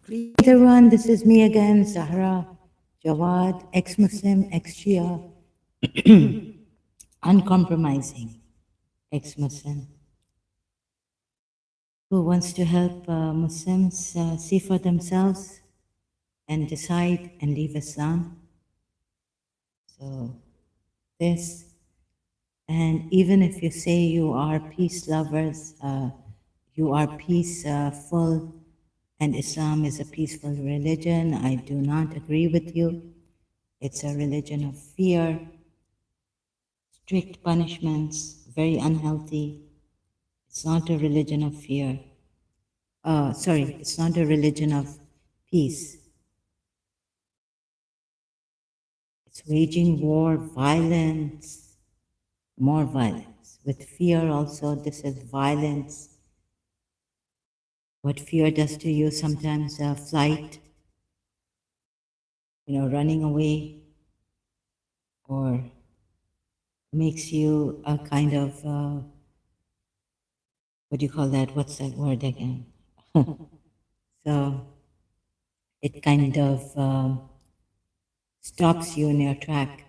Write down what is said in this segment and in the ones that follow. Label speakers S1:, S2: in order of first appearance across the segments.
S1: Greetings everyone, this is me again, Zahra Jawad, ex-Muslim, ex-Shia, uncompromising ex-Muslim, who wants to help Muslims see for themselves and decide and leave Islam. So this, and even if you say you are peace lovers, you are peaceful, and Islam is a peaceful religion, I do not agree with you. It's a religion of fear, strict punishments, very unhealthy. It's not a religion of fear. It's not a religion of peace. It's waging war, violence, more violence. With fear also, this is violence. What fear does to you, sometimes flight, running away, or makes you a kind of, what do you call that? What's that word again? So it kind of stops you in your track.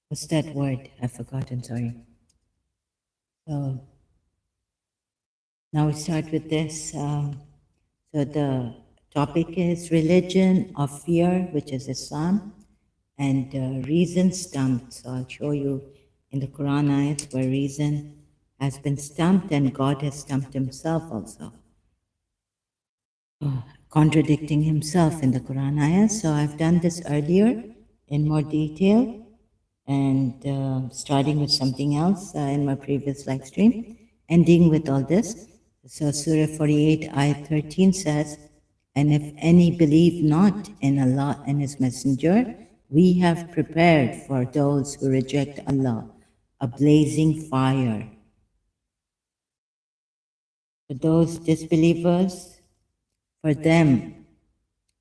S1: What's that word? I've forgotten, sorry. So now we start with this. So the topic is religion of fear, which is Islam, and reason stumped. So I'll show you in the Quran ayat where reason has been stumped and God has stumped himself also. Contradicting himself in the Quran ayat. So I've done this earlier in more detail and starting with something else in my previous live stream, ending with all this. So Surah 48, Ayat 13 says, and if any believe not in Allah and His Messenger, we have prepared for those who reject Allah a blazing fire. For those disbelievers, for them,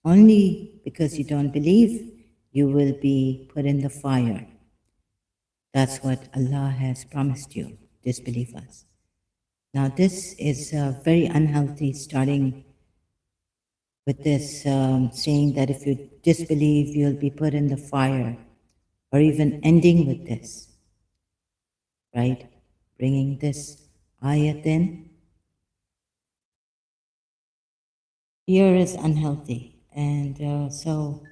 S1: only because you don't believe, you will be put in the fire. That's what Allah has promised you, disbelievers. Now this is very unhealthy, starting with this saying that if you disbelieve, you'll be put in the fire, or even ending with this, right? Bringing this ayat in. Fear is unhealthy, and so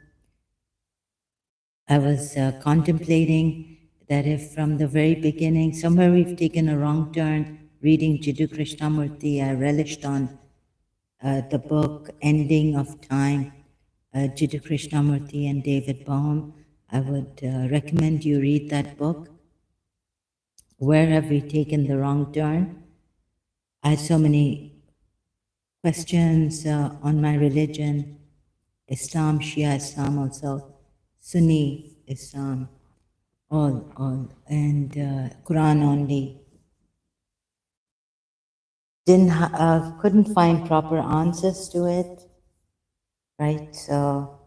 S1: I was contemplating that if from the very beginning, somewhere we've taken a wrong turn, reading Jiddu Krishnamurti, I relished on the book Ending of Time, Jiddu Krishnamurti and David Bohm. I would recommend you read that book. Where have we taken the wrong turn? I had so many questions on my religion, Islam, Shia Islam also, Sunni Islam, all, and Quran only. Couldn't find proper answers to it, right? So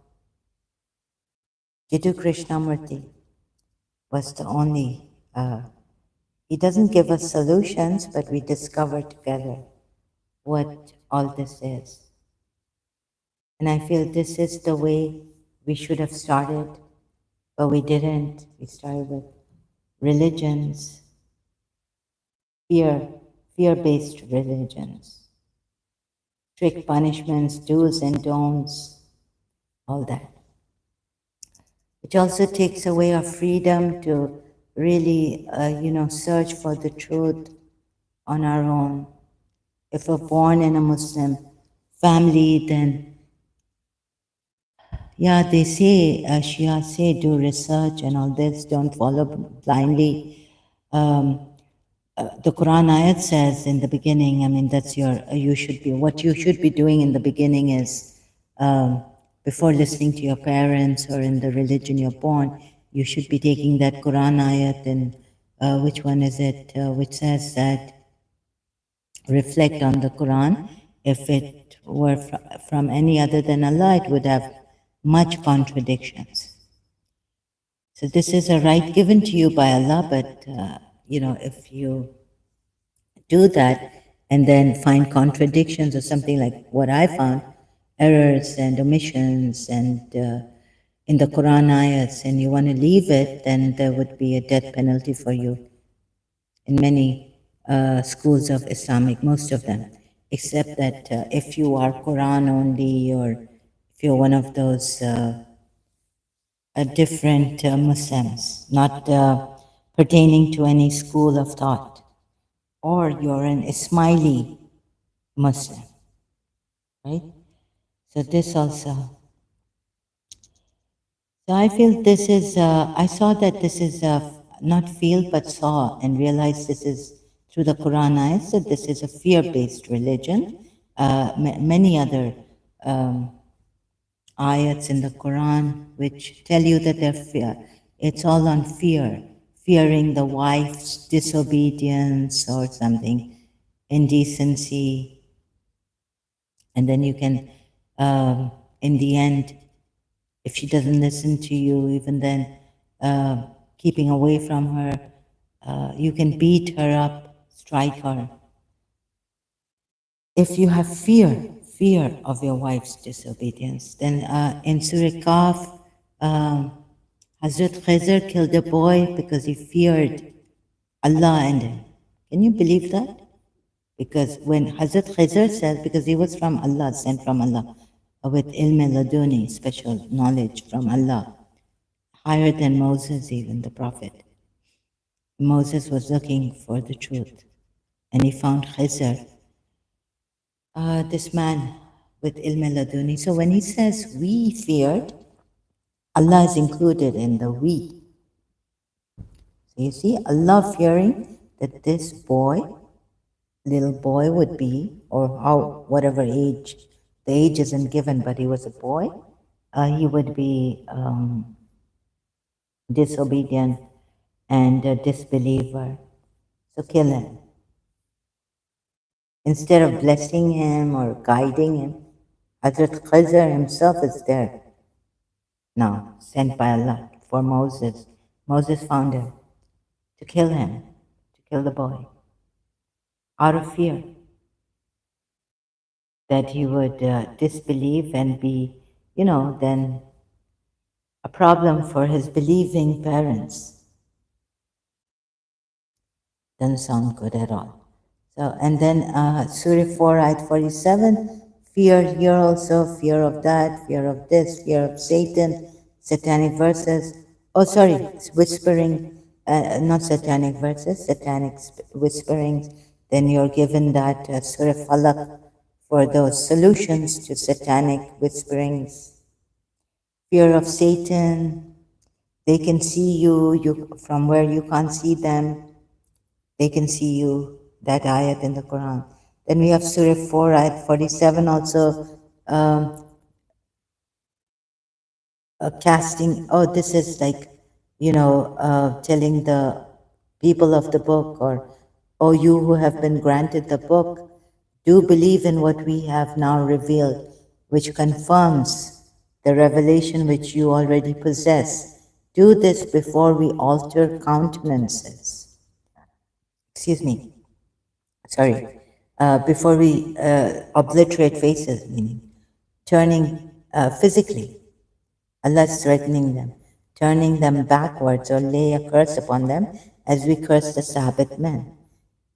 S1: Jiddu Krishnamurti was the only, he doesn't give us solutions, but we discover together what all this is. And I feel this is the way we should have started, but we didn't. We started with religions, fear-based religions, strict punishments, do's and don'ts, all that. Which also takes away our freedom to really, search for the truth on our own. If we're born in a Muslim family, then, yeah, they say, Shia say, do research and all this, don't follow blindly. The Quran ayat says in the beginning, I mean, that's what you should be doing in the beginning is, before listening to your parents or in the religion you're born, you should be taking that Quran ayat and which one is it, which says that reflect on the Quran. If it were from any other than Allah, it would have much contradictions. So this is a right given to you by Allah, but if you do that and then find contradictions or something like what I found, errors and omissions and in the Quran ayats, and you want to leave it, then there would be a death penalty for you in many schools of Islamic, most of them, except that if you are Quran only, or if you're one of those different Muslims, not pertaining to any school of thought, or you're an Ismaili Muslim, right? So this also. So I feel this is, I saw that this is, not feel but saw and realized this is through the Quran ayahs that this is a fear-based religion. Many other ayats in the Quran which tell you that they're fear. It's all on fear, fearing the wife's disobedience or something, indecency, and then you can, in the end, if she doesn't listen to you, even then, keeping away from her, you can beat her up, strike her. If you have fear of your wife's disobedience, then in Surah Kaf, Hazrat Khizr killed a boy because he feared Allah and him. Can you believe that? Because when Hazrat Khizr says, because he was from Allah, sent from Allah, with ilm laduni, special knowledge from Allah, higher than Moses, even the prophet. Moses was looking for the truth, and he found Khizr, this man with ilm laduni. So when he says we feared, Allah is included in the we. So you see, Allah fearing that this boy, little boy would be, or how, whatever age, the age isn't given, but he was a boy, he would be disobedient and a disbeliever. So kill him. Instead of blessing him or guiding him, Hazrat Khizr himself is there now, sent by Allah for Moses. Moses found him to kill him, to kill the boy, out of fear that he would disbelieve and be, then a problem for his believing parents. Doesn't sound good at all. So, and then Surah 4, Ayat 47, fear here also, fear of that, fear of this, fear of Satan, satanic verses. Oh, sorry, whispering, not satanic verses, satanic whisperings. Then you're given that Surah Falak for those solutions to satanic whisperings. Fear of Satan, they can see you from where you can't see them. They can see you, that ayat in the Quran. Then we have Surah 4, ayat 47 also, casting, oh, this is like, telling the people of the book, or, oh, you who have been granted the book, do believe in what we have now revealed, which confirms the revelation which you already possess. Do this before we alter countenances. Excuse me. Sorry, before we obliterate faces, meaning turning physically, Allah is threatening them, turning them backwards or lay a curse upon them as we curse the Sabbath men.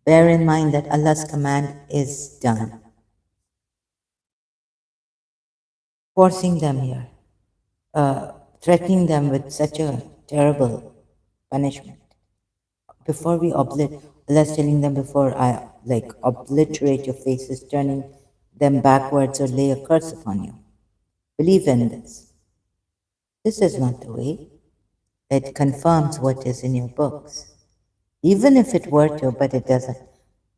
S1: Bear in mind that Allah's command is done. Forcing them here, threatening them with such a terrible punishment. Before we Allah's telling them before I obliterate your faces, turning them backwards or lay a curse upon you. Believe in this. This is not the way. It confirms what is in your books. Even if it were to, but it doesn't.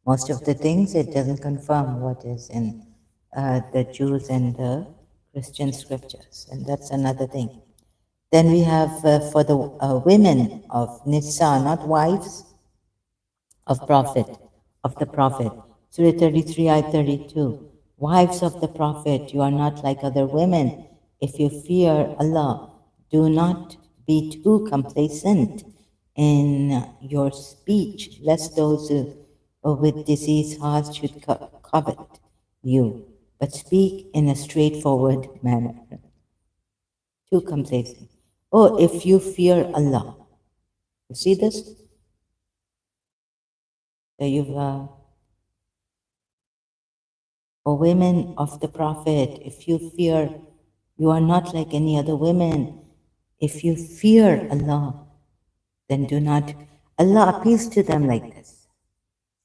S1: Most of the things, it doesn't confirm what is in the Jews and the Christian scriptures. And that's another thing. Then we have for the women of Nisa, not wives, of Prophet, of the Prophet. Surah 33, Ayat 32. Wives of the Prophet, you are not like other women. If you fear Allah, do not be too complacent in your speech, lest those with diseased hearts should covet you. but speak in a straightforward manner. Too complacent. Oh, if you fear Allah. You see this? So you've, O women of the Prophet, if you fear, you are not like any other women. If you fear Allah, then do not. Allah appeals to them like this.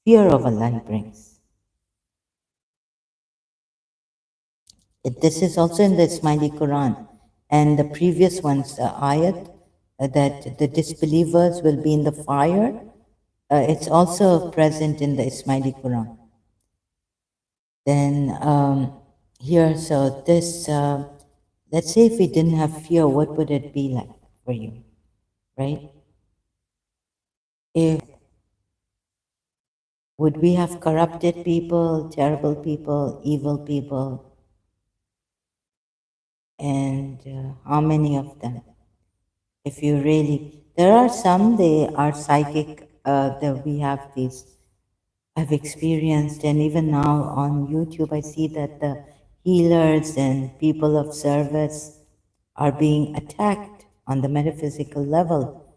S1: Fear of Allah He brings. This is also in the Ismaili Quran. And the previous ones, the ayat, that the disbelievers will be in the fire, it's also present in the Ismaili Quran. Then here, so this, let's say if we didn't have fear, what would it be like for you, right? If would we have corrupted people, terrible people, evil people, and how many of them? If you really, there are some, they are psychic, that we have these, I've experienced, and even now on YouTube, I see that the healers and people of service are being attacked on the metaphysical level,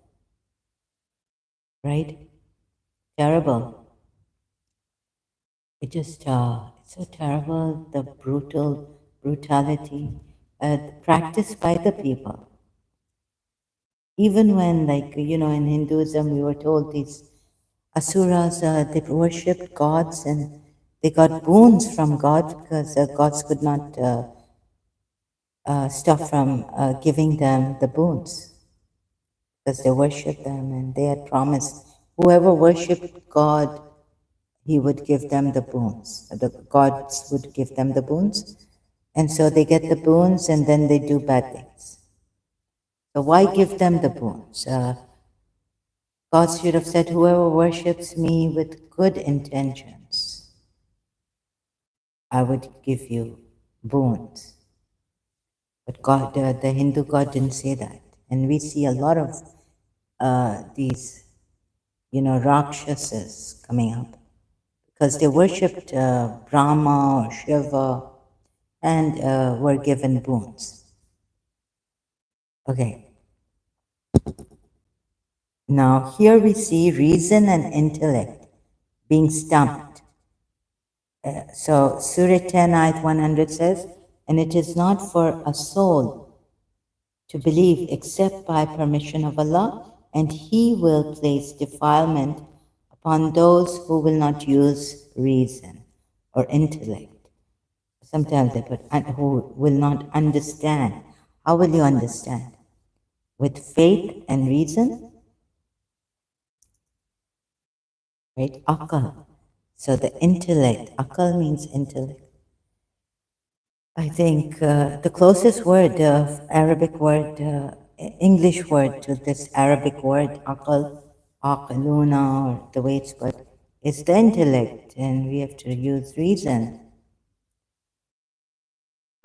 S1: right? Terrible. It just, it's so terrible, the brutality practiced by the people. Even when, like, in Hinduism, we were told these asuras, they worshipped gods and they got boons from God because gods could not stop from giving them the boons because they worshipped them and they had promised whoever worshipped God, he would give them the boons. The gods would give them the boons. And so they get the boons and then they do bad things. So why give them the boons? God should have said, whoever worships me with good intentions, I would give you boons. But God, the Hindu God didn't say that. And we see a lot of these, Rakshasas coming up because they worshipped Brahma or Shiva and were given boons. Okay. Now here we see reason and intellect being stumped. So Surah 10 ayat 100 says, and it is not for a soul to believe except by permission of Allah, and He will place defilement upon those who will not use reason or intellect. Sometimes they put, who will not understand. How will you understand? With faith and reason, right? Akal. So the intellect, akal means intellect. I think the closest word, Arabic word, English word to this Arabic word, akal, aqaluna, or the way it's put, is the intellect, and we have to use reason.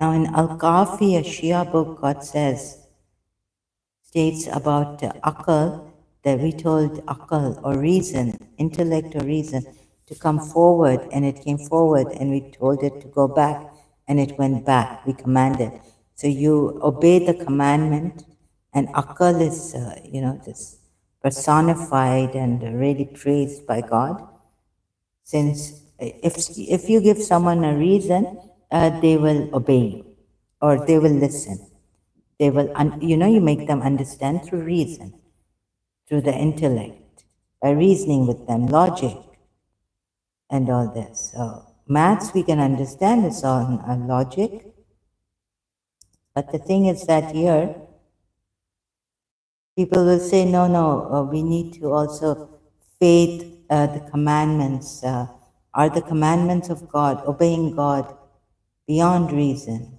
S1: Now in Al-Kafi, a Shia book, God states about akal, that we told akal or reason, intellect or reason, to come forward, and it came forward, and we told it to go back, and it went back. We commanded. So you obey the commandment, and akal is, this personified and really praised by God. Since if you give someone a reason, they will obey you, or they will listen. They will, you make them understand through reason, through the intellect, by reasoning with them, logic, and all this. So maths we can understand is on logic, but the thing is that here people will say, no, no, we need to also faith the commandments. Are the commandments of God, obeying God beyond reason?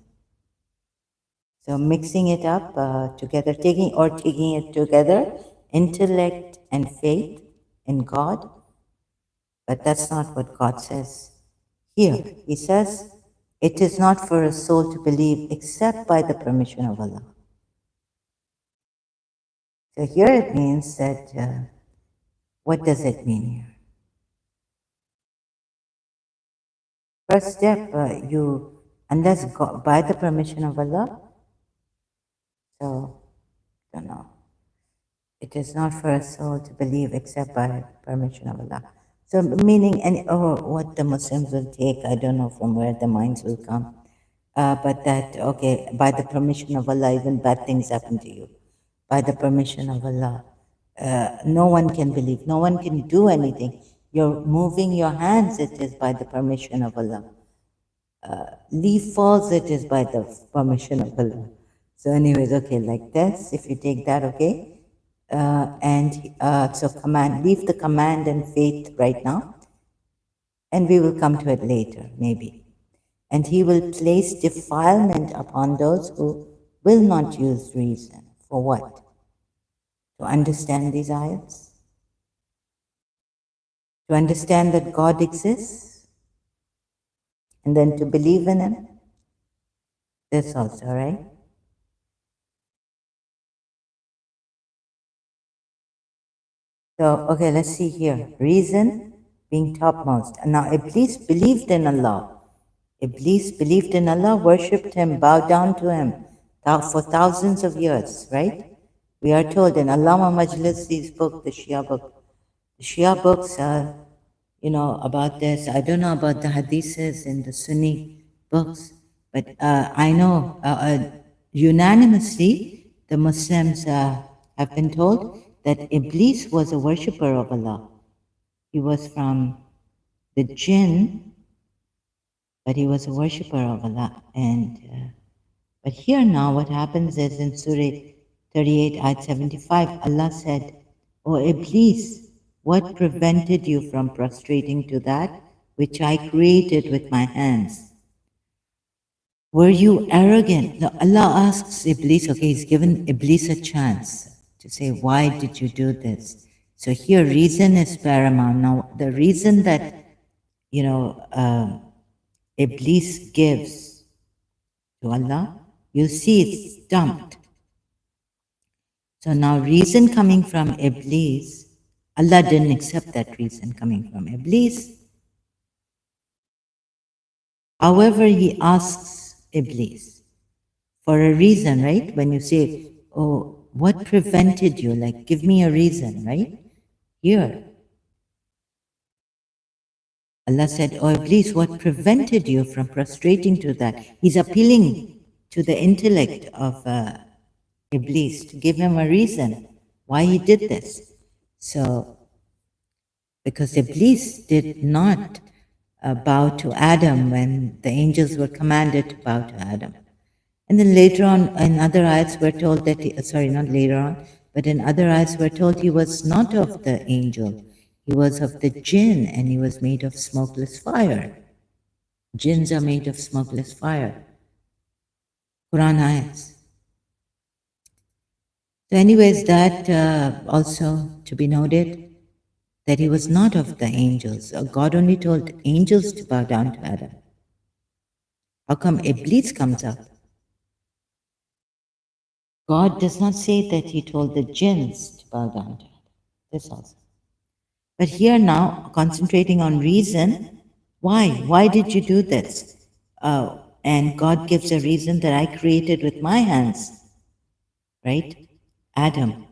S1: So mixing it up together, taking it together, intellect and faith in God. But that's not what God says here. He says, it is not for a soul to believe except by the permission of Allah. So here it means that, what does it mean here? First step, you unless God, by the permission of Allah. So, don't know. It is not for a soul to believe except by permission of Allah. So, meaning, any, or what the Muslims will take, I don't know from where the minds will come. But that, okay, by the permission of Allah, even bad things happen to you. By the permission of Allah, no one can believe, no one can do anything. You're moving your hands, it is by the permission of Allah. Leaf falls, it is by the permission of Allah. So, anyways, okay, like this, if you take that, okay. So leave the command and faith right now, and we will come to it later, maybe. And he will place defilement upon those who will not use reason. For what? To understand these ayats? To understand that God exists, and then to believe in him? That's also, right? So, okay, let's see here. Reason being topmost. Now, Iblis believed in Allah. Iblis believed in Allah, worshipped him, bowed down to him for thousands of years, right? We are told in Allama Majlisi's book, the Shia book. The Shia books are, about this. I don't know about the hadiths in the Sunni books, but I know unanimously the Muslims have been told that Iblis was a worshipper of Allah. He was from the jinn, but he was a worshipper of Allah. But here now, what happens is in Surah 38, Ayat 75, Allah said, "O Iblis, what prevented you from prostrating to that which I created with my hands? Were you arrogant?" Now, Allah asks Iblis, okay, He's given Iblis a chance to say, why did you do this? So here, reason is paramount. Now, the reason that, Iblis gives to Allah, you see it's stumped. So now reason coming from Iblis, Allah didn't accept that reason coming from Iblis. However, he asks Iblis for a reason, right? When you say, oh, what prevented you? Like, give me a reason, right? Here, Allah said, oh, Iblis, what prevented you from prostrating to that? He's appealing to the intellect of Iblis to give him a reason why he did this. So, because Iblis did not bow to Adam when the angels were commanded to bow to Adam. And then later on, in other ayats, we're told that, not later on, but in other ayats, we're told he was not of the angel. He was of the jinn, and he was made of smokeless fire. Jinns are made of smokeless fire. Quran ayats. So anyways, that also to be noted, that he was not of the angels. God only told angels to bow down to Adam. How come Iblis comes up? God does not say that he told the jinns to bow down to Adam. This also. But here now, concentrating on reason, why? Why did you do this? And God gives a reason that I created with my hands, right? Adam.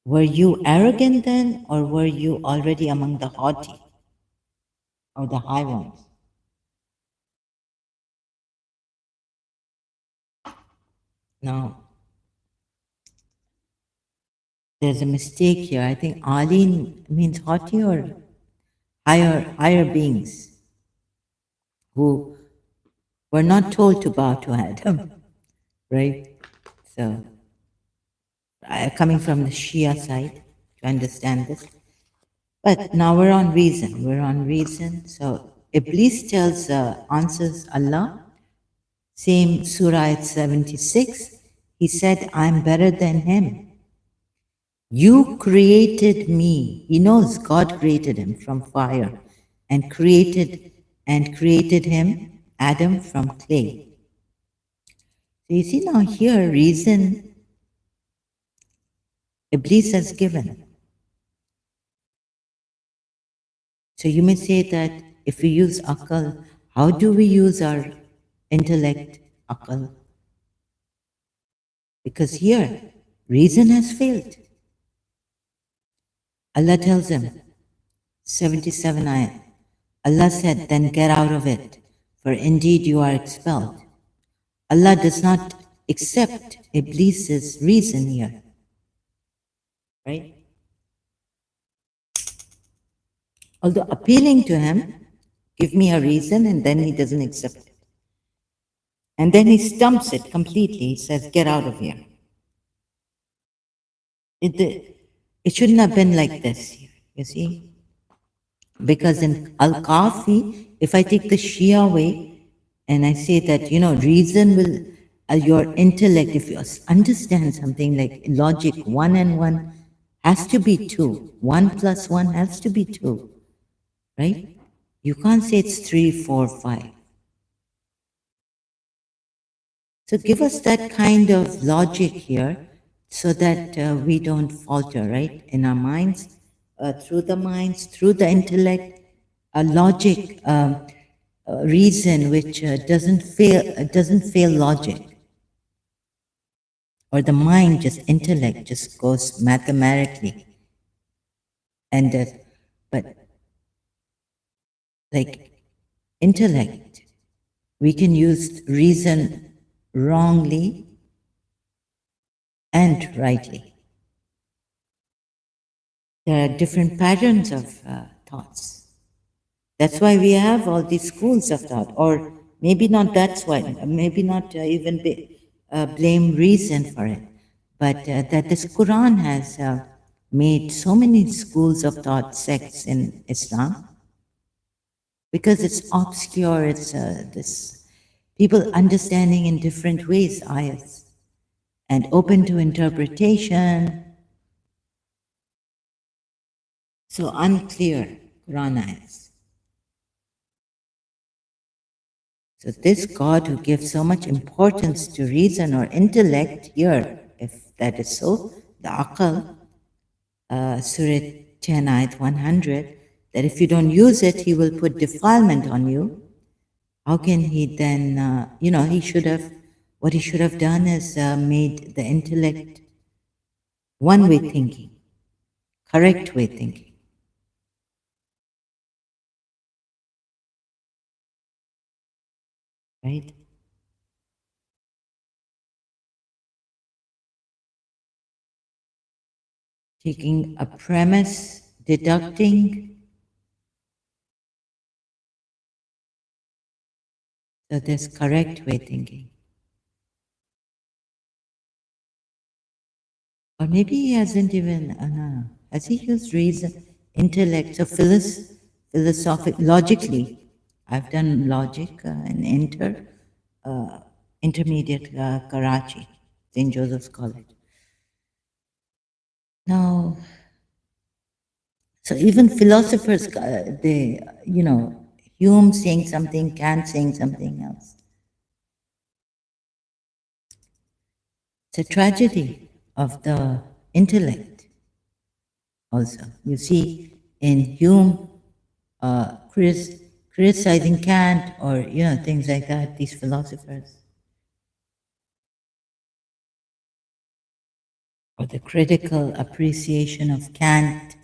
S1: Were you arrogant then, or were you already among the haughty or the high ones? Now, there's a mistake here. I think Ali means haughty or higher beings who were not told to bow to Adam, right? So, coming from the Shia side to understand this. But now we're on reason. We're on reason. So Iblis answers Allah, same Surah 76. He said, I'm better than him. You created me. He knows God created him from fire and created him, Adam, from clay. So you see now here, reason Iblis has given. So you may say that if we use akal, how do we use our intellect, aql. Because here, reason has failed. Allah tells him, 77 ayat. Allah said, then get out of it, for indeed you are expelled. Allah does not accept Iblis's reason here, right? Although appealing to him, give me a reason, and then he doesn't accept it. And then he stumps it completely. He says, get out of here. It shouldn't have been like this here, you see? Because in Al-Kafi, if I take the Shia way and I say that, reason will, your intellect, if you understand something like logic, 1 and 1 has to be 2. 1 plus 1 has to be 2, right? You can't say it's 3, 4, 5. So give us that kind of logic here so that we don't falter, right? In our minds, through the intellect, a logic, reason which doesn't fail logic. Or the mind, just intellect, just goes mathematically. And, but like intellect, we can use reason wrongly and rightly. There are different patterns of thoughts. That's why we have all these schools of thought, or maybe not that's why, maybe not even blame reason for it, but that this Quran has made so many schools of thought, sects in Islam, because it's obscure, it's this people understanding in different ways ayats, and open to interpretation. So unclear Quran ayats. So this God who gives so much importance to reason or intellect here, if that is so, the aql, Surah 10 ayat 100, that if you don't use it, he will put defilement on you. How can he then, what he should have done is made the intellect one-way thinking, correct way thinking. Right? Taking a premise, deducting, so there's correct way thinking. Or maybe he hasn't even, no. Has he used reason, intellect, so philosophic, logically? I've done logic in intermediate Karachi, St. Joseph's College. Now, so even philosophers, Hume saying something, Kant saying something else. It's a tragedy of the intellect also. You see, in Hume, criticizing Kant or, things like that, these philosophers. Or the critical appreciation of Kant's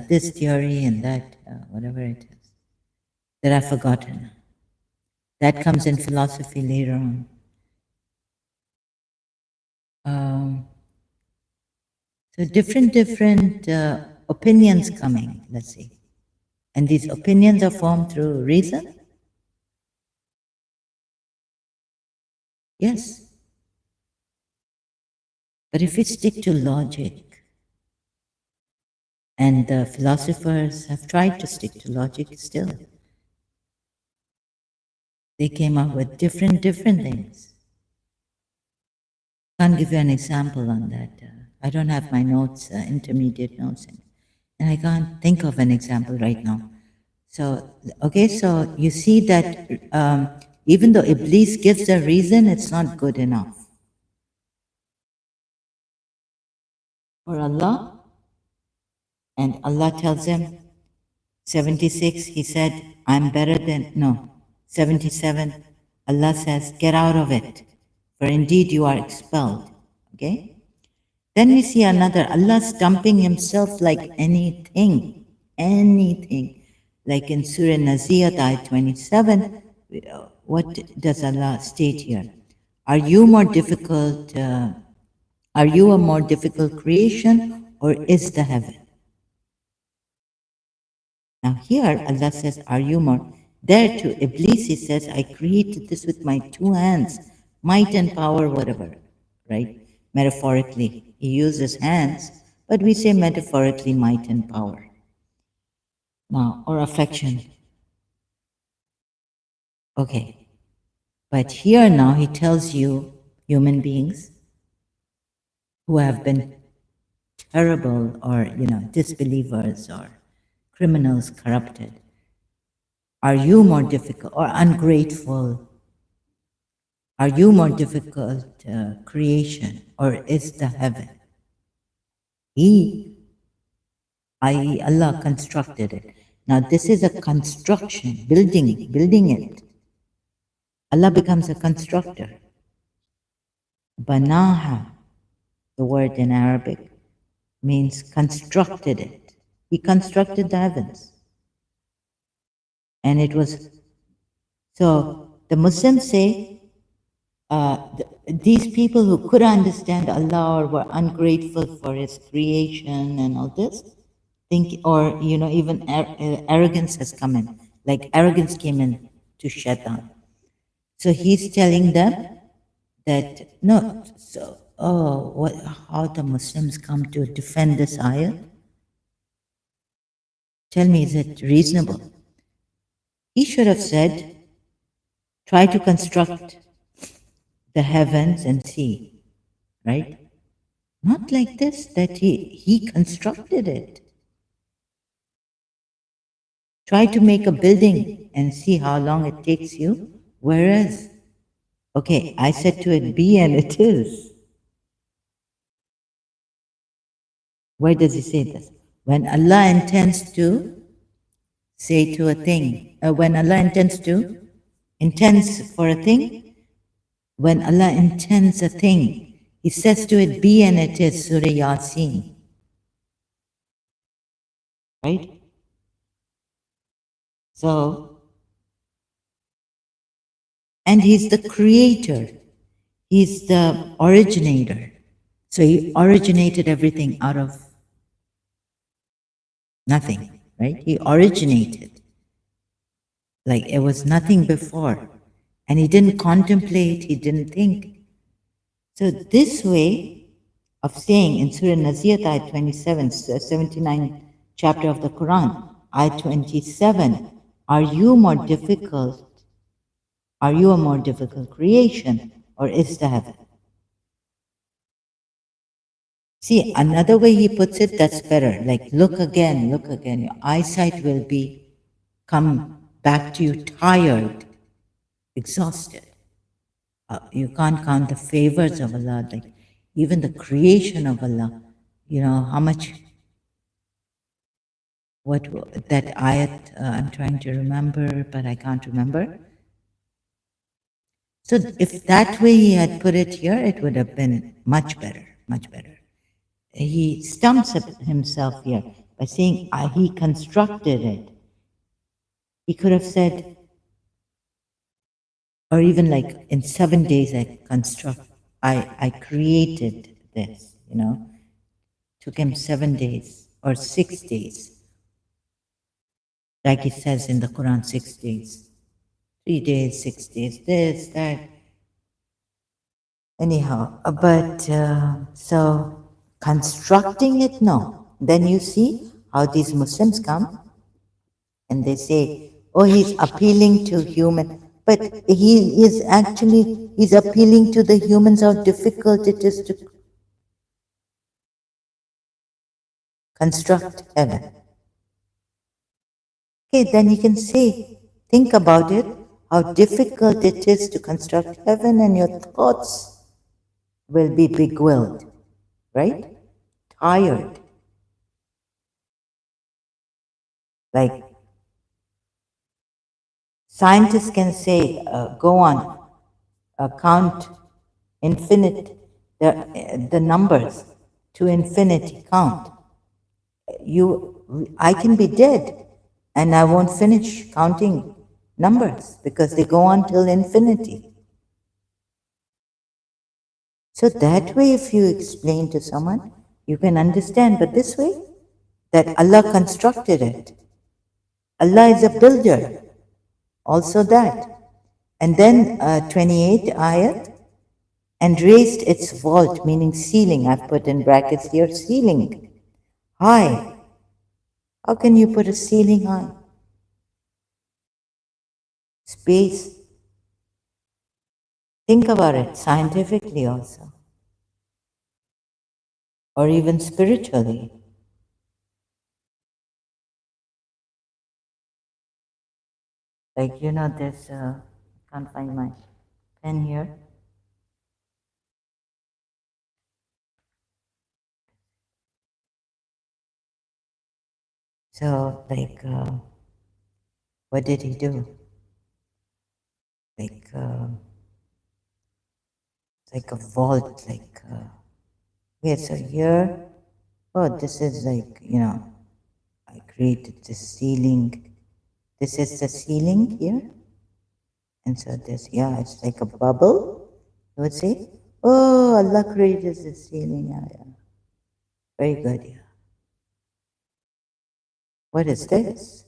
S1: this theory and that, whatever it is, that I've forgotten. That comes in philosophy later on. So different opinions coming, let's see. And these opinions are formed through reason? Yes. But if we stick to logic, and the philosophers have tried to stick to logic still, they came up with different things. Can't give you an example on that. I don't have my notes, intermediate notes, and I can't think of an example right now. So, okay, so you see that even though Iblis gives a reason, it's not good enough. For Allah, and Allah tells him, 76, he said, I'm better than, no, 77, Allah says, get out of it, for indeed you are expelled. Okay? Then we see another, Allah stumping himself like anything, anything. Like in Surah Naziyat, ayat 27, what does Allah state here? Are you more difficult, are you a more difficult creation, or is the heaven? Now here Allah says, are you more? There to Iblis he says, I created this with my two hands, might and power, whatever, right? Metaphorically, he uses hands, but we say metaphorically might and power. Now, or affection. Okay. But here now he tells you, human beings who have been terrible or, disbelievers or criminals corrupted, are you more difficult or ungrateful? Are you more difficult creation or is the heaven? He, i.e. Allah constructed it. Now this is a construction, building it. Allah becomes a constructor. Banaha, the word in Arabic, means constructed it. He constructed the heavens. And it was, so the Muslims say, these people who could understand Allah or were ungrateful for His creation and all this, think, or even arrogance has come in, like arrogance came in to Shaitan. So he's telling them that no. So what? How the Muslims come to defend this ayah? Tell me, is it reasonable? He should have said, try to construct the heavens and see, right? Not like this, that he constructed it. Try to make a building and see how long it takes you. Whereas, okay, I said to it, be, and it is. Where does he say this? When Allah intends to say to a thing, when Allah intends for a thing, when Allah intends a thing, He says to it, be, and it is. Surah Yasin. Right? So, and He's the creator. He's the originator. So He originated everything out of nothing, right? He originated. Like it was nothing before. And He didn't contemplate, He didn't think. So this way of saying in Surah Naziyat, ayat 27, 79 chapter of the Quran, ayat 27, are you more difficult? Are you a more difficult creation, or is the heaven? See, another way he puts it, that's better. Like, look again, look again. Your eyesight will come back to you tired, exhausted. You can't count the favors of Allah, like even the creation of Allah. How much, what that ayat, I'm trying to remember, but I can't remember. So if that way he had put it here, it would have been much better, much better. He stumps himself here by saying he constructed it. He could have said, or even like in 7 days I created this, took him 7 days or 6 days. Like it says in the Quran, 6 days, 3 days, 6 days, this, that. Anyhow, but so constructing it, no. Then you see how these Muslims come and they say, oh, he's appealing to human. But he's appealing to the humans how difficult it is to construct heaven. Okay, then you can say, think about it, how difficult it is to construct heaven, and your thoughts will be beguiled, right? Tired. Like, Scientists can say, go on, count infinite, the numbers to infinity, count. I can be dead and I won't finish counting numbers because they go on till infinity. So that way, if you explain to someone, you can understand. But this way, that Allah constructed it. Allah is a builder, also that. And then 28 ayat, and raised its vault, meaning ceiling. I've put in brackets here, ceiling, high. How can you put a ceiling high? Space. Think about it scientifically also, or even spiritually. Like, there's, can't find my pen here. So, like, what did he do? Like, like a vault, like, yeah, so here, oh, this is like, I created the ceiling. This is the ceiling here. And so this, yeah, it's like a bubble. You would say, oh, Allah created the ceiling. Yeah, yeah. Very good, yeah. What is this?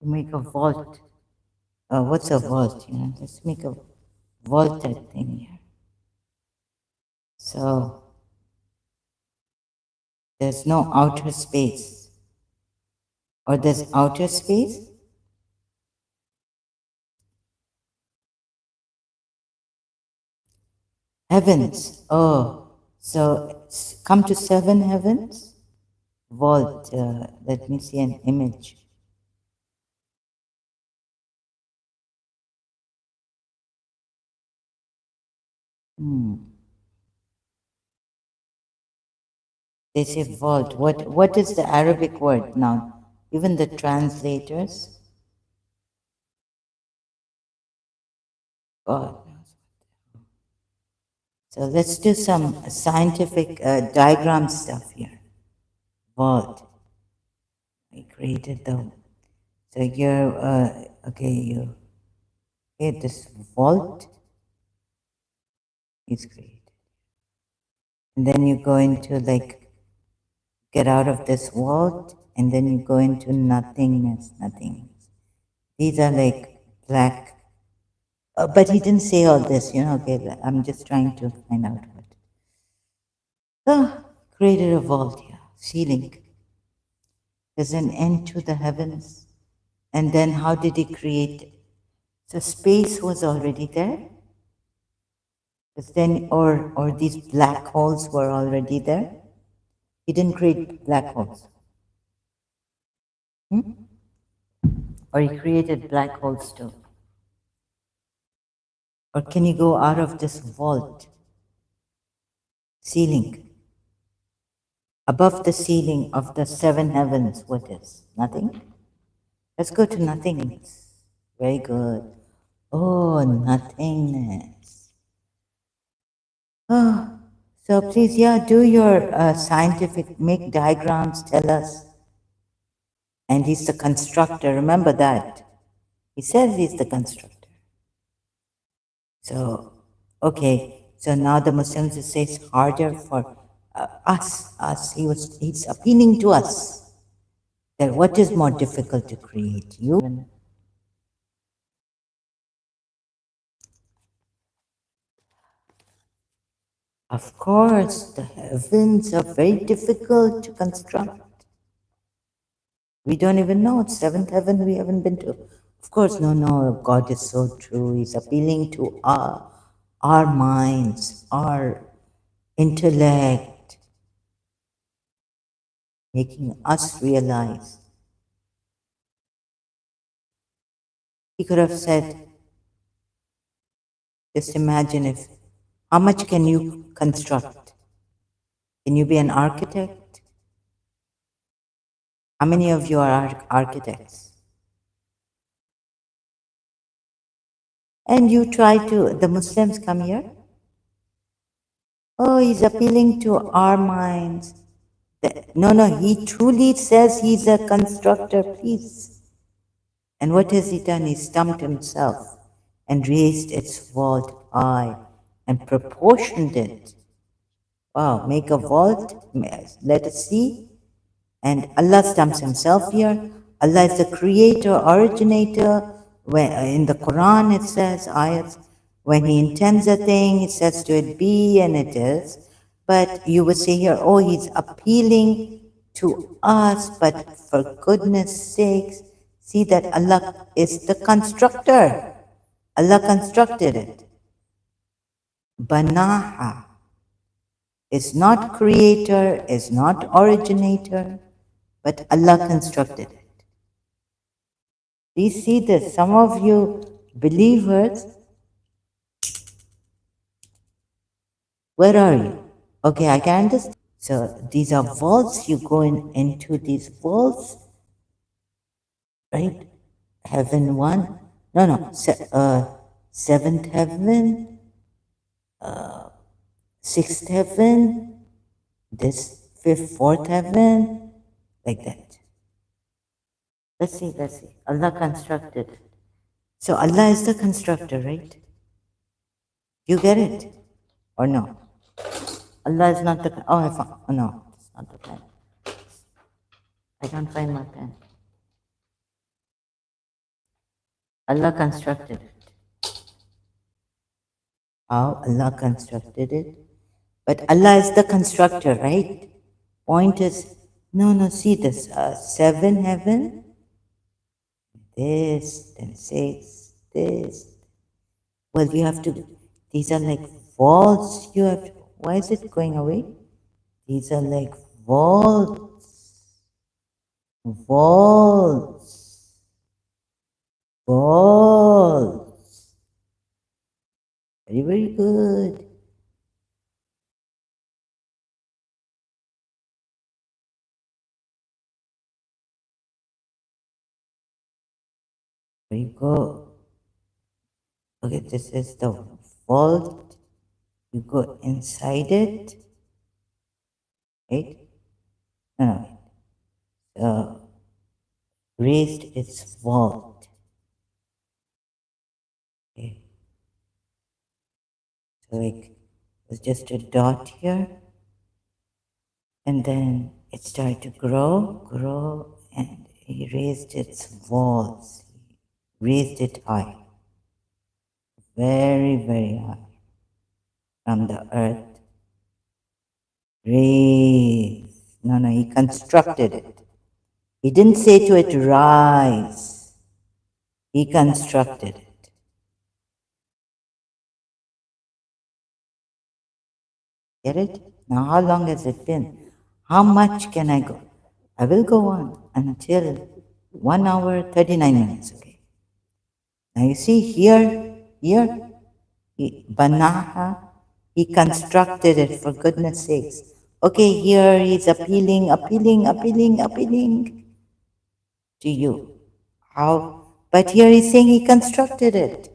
S1: You make a vault. What's a vault? Let's make a vaulted thing here. So there's no outer space. Or there's outer space. Heavens. Oh, so come to seven heavens. Vault. Let me see an image. They say vault. What is the Arabic word now? Even the translators. God knows. So let's do some scientific diagram stuff here. Vault. I created the. So you're okay. You okay. This vault is created, and then you go into like get out of this vault, and then you go into nothingness. Nothingness. These are like black. But he didn't say all this, Okay, I'm just trying to find out what. Created a vault here, ceiling. There's an end to the heavens. And then how did he create? So space was already there. But then, or these black holes were already there. He didn't create black holes. Or he created black holes too. Or can you go out of this vault? Ceiling. Above the ceiling of the seven heavens, what is? Nothing? Let's go to nothingness. Very good. Oh, nothingness. Oh, so please, yeah, do your scientific, make diagrams, tell us. And he's the constructor, remember that. He says he's the constructor. So, okay, so now the Muslims say it's harder for us. He's appealing to us that what is more difficult to create? You? Of course, the heavens are very difficult to construct. We don't even know. It's seventh heaven we haven't been to. Of course, no, God is so true. He's appealing to our minds, our intellect, making us realize. He could have said, just imagine if, how much can you construct? Can you be an architect? How many of you are architects? And you try to, the Muslims come here? Oh, he's appealing to our minds. No, no, he truly says he's a constructor, please. And what has he done? He stumped himself and raised its vault high and proportioned it. Wow, make a vault, let us see. And Allah stamps himself here. Allah is the creator, originator. When, in the Quran it says, ayats, when he intends a thing, he says to it be, and it is. But you would say here, oh, he's appealing to us, but for goodness sakes, see that Allah is the constructor. Allah constructed it. Banaha is not creator, is not originator, but Allah constructed it. Do you see this? Some of you believers, where are you? Okay, I can understand. So these are vaults. You go into these vaults, right? Heaven one, no, no, seventh heaven, sixth heaven, this fifth, fourth heaven, like that. Let's see, let's see. Allah constructed. So Allah is the constructor, right? You get it? Or no? Allah is not the, oh, I found, oh no, it's not the pen. I can't find my pen. Allah constructed it. How Allah constructed it? But Allah is the constructor, right? Point is, no, no, see this, seven heaven, this, then six, this. Well, you have to, these are like vaults. You have to, why is it going away? These are like vaults, vaults, vaults. Very, very good. There you go. Okay, this is the vault. You go inside it, right? No, raised its vault. Okay. So like there's just a dot here, and then it started to grow, and he raised its walls. He raised it high, very, very high from the earth. Raise. No, no, he constructed it. He didn't say to it, rise. He constructed it. Get it? Now, how long has it been? How much can I go? I will go on until 1 hour, 39 minutes, okay? Now, you see here, Banaha, he constructed it for goodness sakes. Okay, here he's appealing to you. How? But here he's saying he constructed it.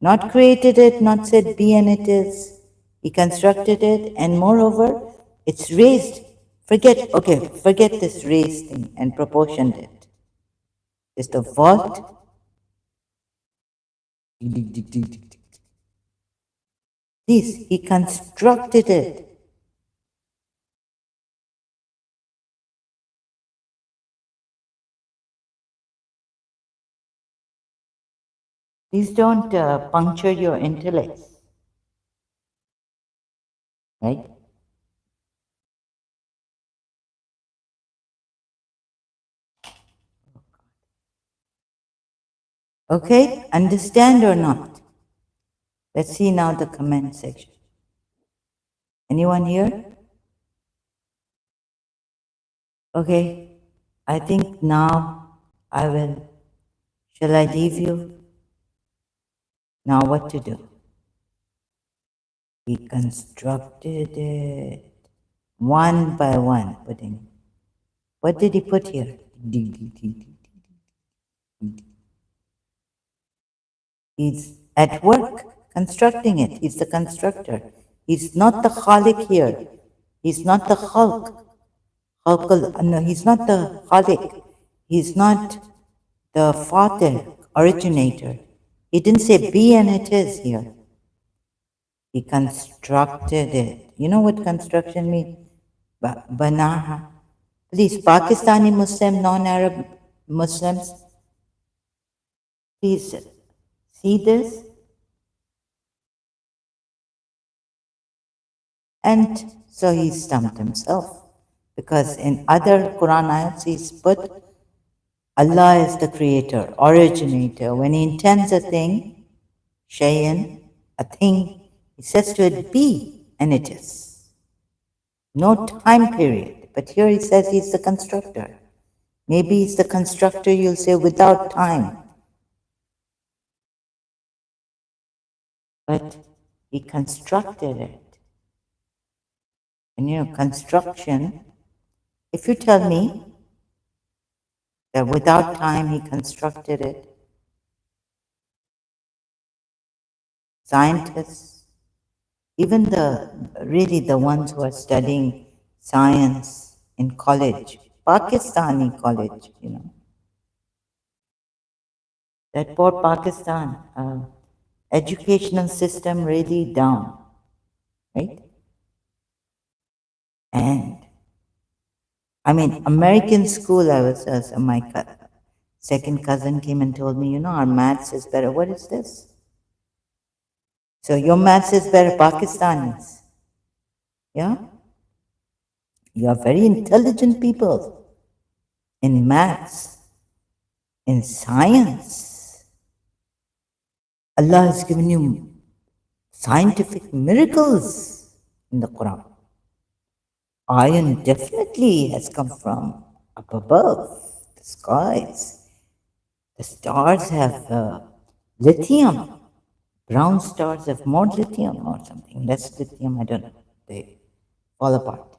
S1: Not created it, not said be and it is. He constructed it, and moreover, it's raised. Forget this raised thing and proportioned it. It's the vault. This, he constructed it. Please don't puncture your intellect, right? Okay, understand or not? Let's see now the comment section. Anyone here? Okay, I think now I will. Shall I leave you? Now what to do? He constructed it one by one, putting. What did he put here? He's at work constructing it. He's the constructor. He's not the Khalik here. He's not the Khalq. No, he's not the Khalik. He's not the Fatih, originator. He didn't say be and it is here. He constructed it. You know what construction means? Banaha. Please, Pakistani Muslim, non-Arab Muslims, please see this. And so he stumped himself. Because in other Quran ayats, he's put Allah is the creator, originator. When he intends a thing, shayan, a thing, he says to it, be, and it is. No time period. But here he says he's the constructor. Maybe he's the constructor, you'll say, without time. But he constructed it. And you know, construction, if you tell me that without time he constructed it, scientists, even really the ones who are studying science in college, Pakistani college, you know, that poor Pakistan, educational system really down, right? And I mean, American school, my second cousin came and told me, you know, our maths is better. What is this? So your maths is better, Pakistanis. Yeah? You are very intelligent people in maths, in science. Allah has given you scientific miracles in the Quran. Iron definitely has come from up above, the skies. The stars have lithium. Brown stars have more lithium or something. Less lithium, I don't know. They fall apart.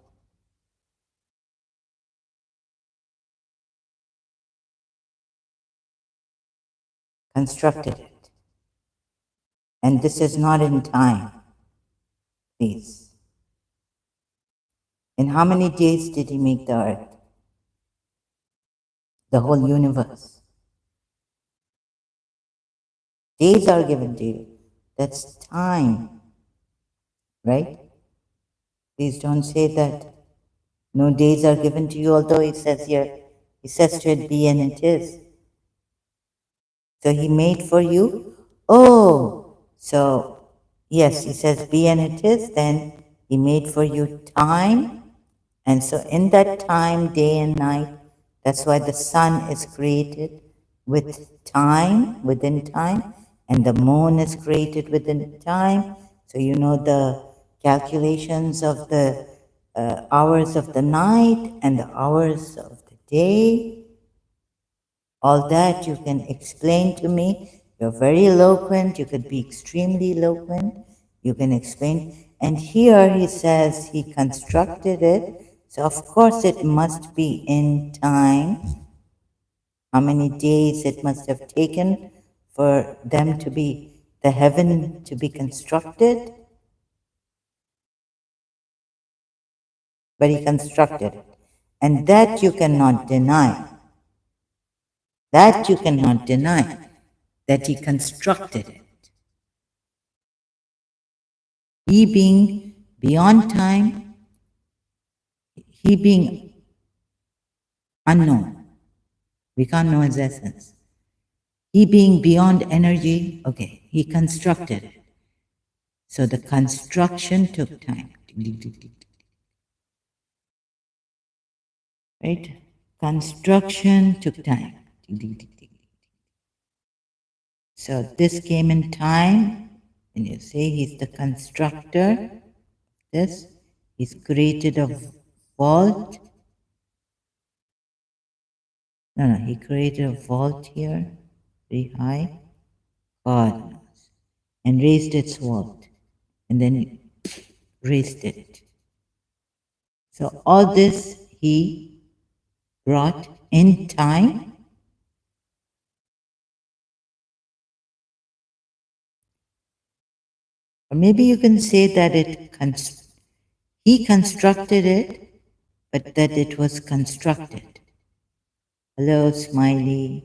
S1: Constructed it. And this is not in time, please. In how many days did he make the earth? The whole universe. Days are given to you. That's time, right? Please don't say that no days are given to you, although he says here, he says to it be and it is. So he made for you. Oh, so yes, he says be and it is, then he made for you time. And so in that time, day and night, that's why the sun is created with time, within time, and the moon is created within time. So you know the calculations of the hours of the night and the hours of the day. All that you can explain to me. You're very eloquent. You could be extremely eloquent. You can explain. And here he says he constructed it. So of course it must be in time. How many days it must have taken for them to be, the heaven to be constructed. But he constructed it. And that you cannot deny. That you cannot deny, that he constructed it. He being beyond time, he being unknown. We can't know his essence. He being beyond energy, okay, he constructed it. So the construction took time. Right? Construction took time. So this came in time. When you say he's the constructor, this, he's created a vault. No, he created a vault here, very high. God knows. And raised its vault. And then raised it. So all this he brought in time? Or maybe you can say that he constructed it, but that it was constructed. Hello, Smiley.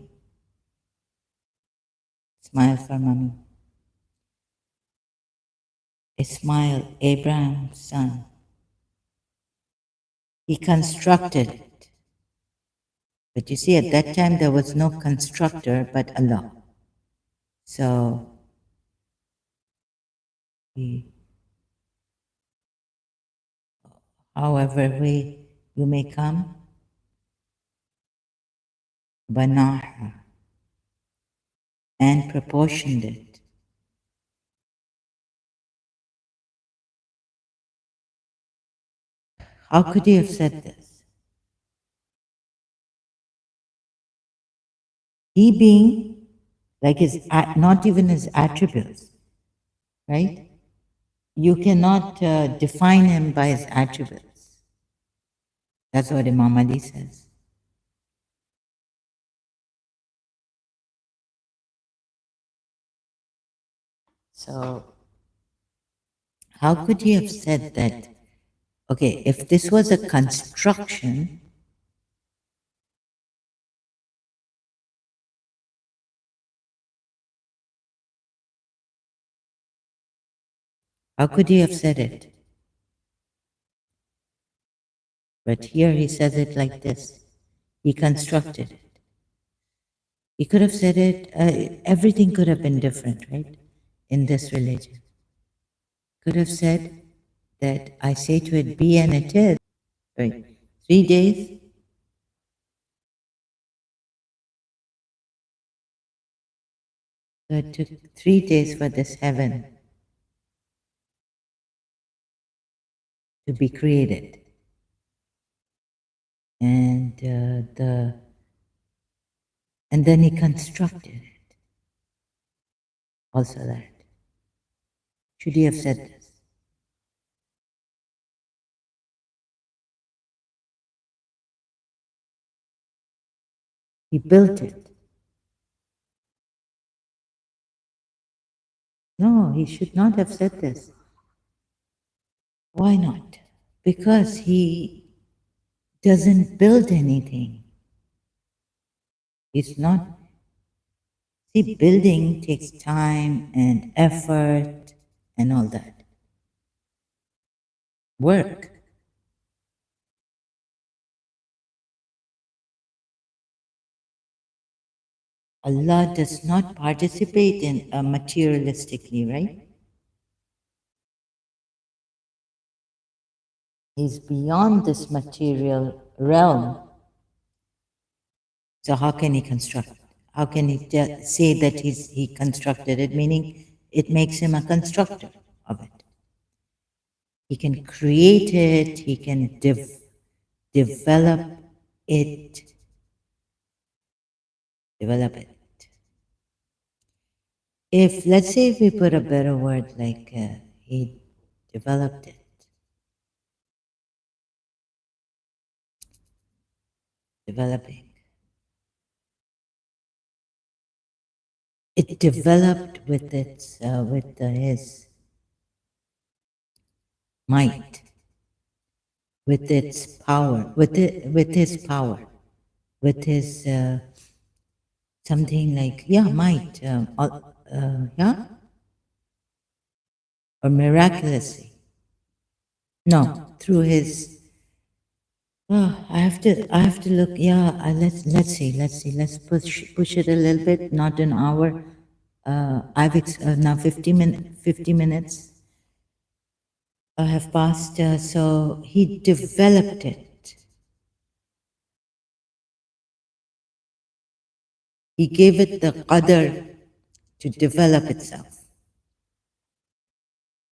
S1: Smile for mommy. Ismail, Abraham's son. He constructed it. But you see, at that time there was no constructor but Allah. So, however way you may come, banaha, and proportioned it. How could he have said this? He being like not even his attributes, right? You cannot define him by his attributes. That's what Imam Ali says. So, how could he have said that? Okay, if this was a construction, how could he have said it? But here he says it like this. He constructed it. He could have said it, everything could have been different, right? In this religion. Could have said that I say to it, be and it is. Right? 3 days. So it took 3 days for this heaven to be created. And and then he constructed it. Also that. Should he have said this? He built it. No, he should not have said this. Why not? Because he doesn't build anything. It's not. See, building takes time and effort and all that. Work. Allah does not participate in materialistically, right? He's beyond this material realm. So how can he construct? How can he say that he constructed it? Meaning, it makes him a constructor of it. He can create it. He can develop it. Develop it. If, let's say, if we put a better word like he developed it. Developing. It developed with his might, with its power, with his power, with his something like might, yeah, or miraculously. No, through his. Oh, I have to look. Yeah, let's see. Let's push it a little bit. Not an hour. I've now 50 minutes have passed. So he developed it. He gave it the qadr to develop itself.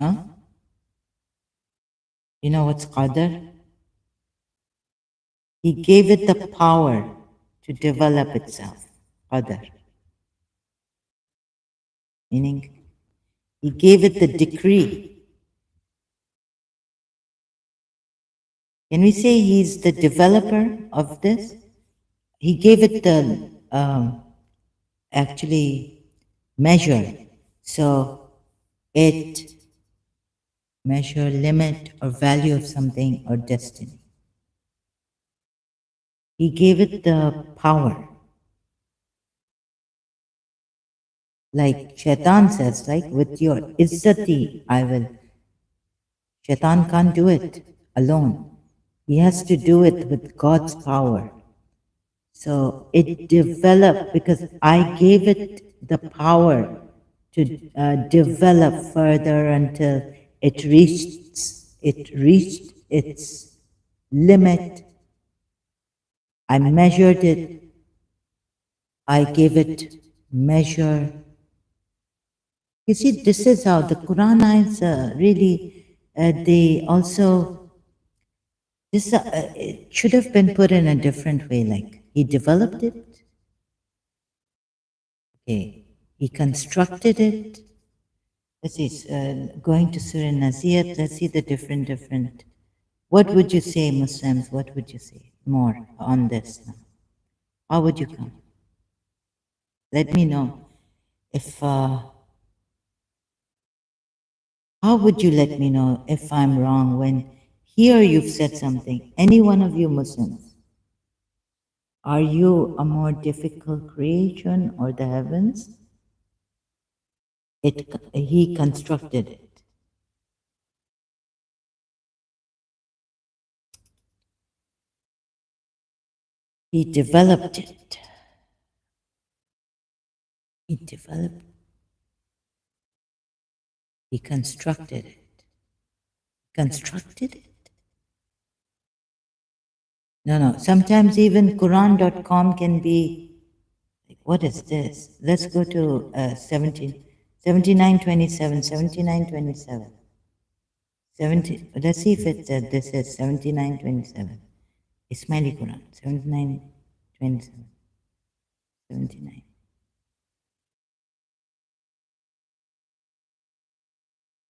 S1: Huh? You know what's qadr? He gave it the power to develop itself. Qadr. Meaning, he gave it the decree. Can we say he's the developer of this? he gave it the actually measure. So it measure limit or value of something or destiny. He gave it the power. Like Shaitan says, like with your izzati, I will. Shaitan can't do it alone. He has to do it with God's power. So it developed because I gave it the power to develop further until it reached its limit. I measured it. I gave it measure. You see, this is how the Quran is really. They also this it should have been put in a different way. Like he developed it. Okay, he constructed it. Let's see, going to Surah Naziyat, let's see the different. What would you say, Muslims? What would you say more on this now? How would you come? Let me know. If, how would you let me know if I'm wrong when here you've said something? Any one of you Muslims, are you a more difficult creation or the heavens? He constructed it. He developed it. He developed. He constructed it. Constructed it? No. Sometimes even Quran.com can be, like, what is this? Let's go to 7927, 7927. 70, let's see if it's, this is 7927. Ismaili Quran, 7927. 79.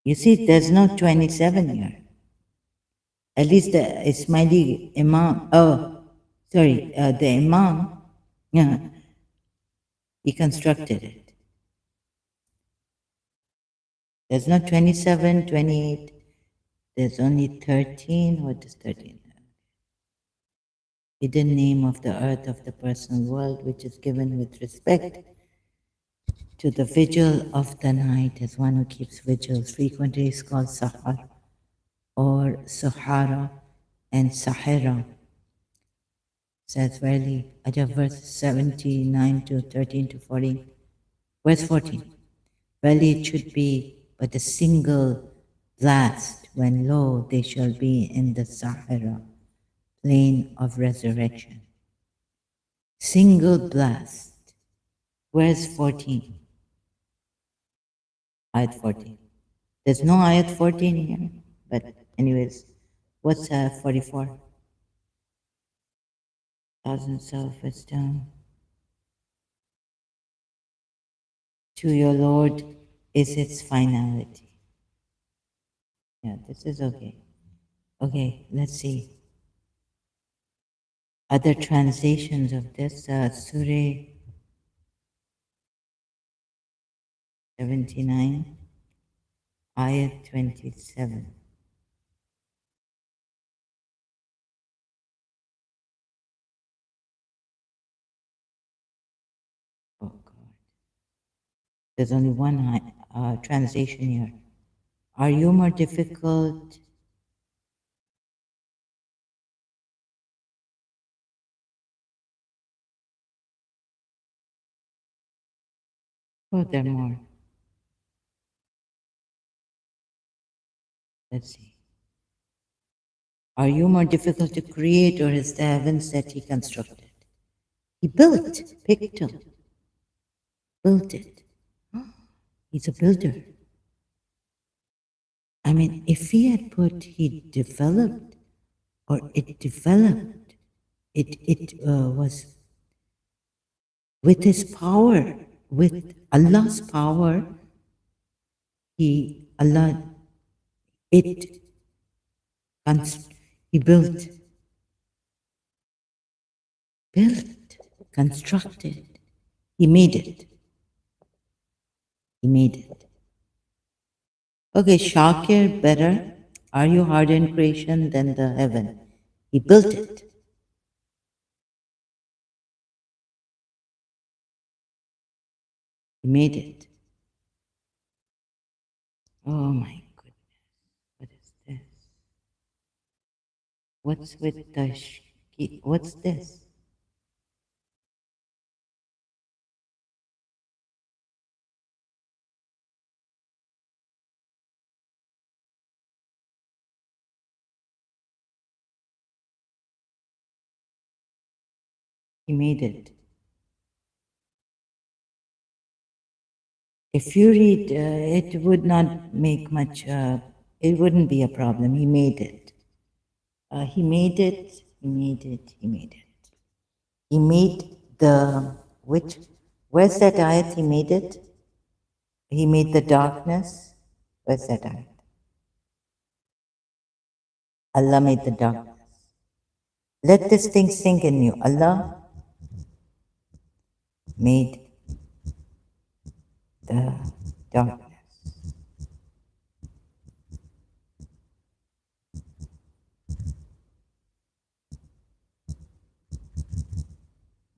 S1: You see, there's no 27 here. At least the Ismaili Imam, the Imam, yeah, he constructed it. There's not 27, 28. There's only 13. What is 13? Hidden name of the earth of the personal world, which is given with respect to the vigil of the night, as one who keeps vigils. Frequently is called Sahar or Sahara and Sahara. Says verily, Ajab verse 79 to 13 to 14. Verse 14. Verily it should be but a single blast when lo they shall be in the Sahara, plain of resurrection. Single blast. Where's 14? Ayat 14. There's no Ayat 14 here, but anyways, what's 44? Thousand self-wisdom. To your Lord is its finality. Yeah, this is okay. Okay, let's see. Other translations of this, Surah 79, Ayat 27. Oh God. There's only one translation here. Are you more difficult? Oh, there are more. Let's see. Are you more difficult to create, or is the heavens that he constructed? He built, Picto, built it. He's a builder. I mean, if he had put he developed or it developed, it was with his power, with Allah's power, Allah, it, he built. constructed. He made it. He made it. Okay, Shakir, better. Are you hard in creation than the heaven? He built it. He made it. Oh my goodness. What is this? What's with the what's this? He made it. If you read, it would not make much, it wouldn't be a problem. He made it. He made it. He made it. He made it. He made the, which, where's that ayat? He made it. He made the darkness. Where's that ayat? Allah made the darkness. Let this thing sink in you. Allah made the darkness.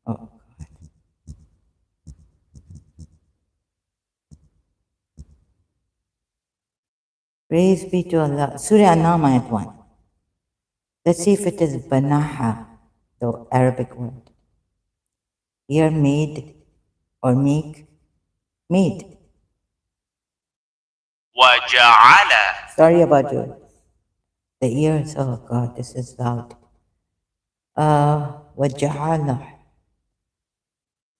S1: Oh God. Praise be to Allah. Surah An-Nam ayat 1. Let's see if it is banaha, the Arabic word. Here made or make, made. وَجَعَلَ. Sorry about you. The ears, oh God, this is loud. وَجَعَلَ.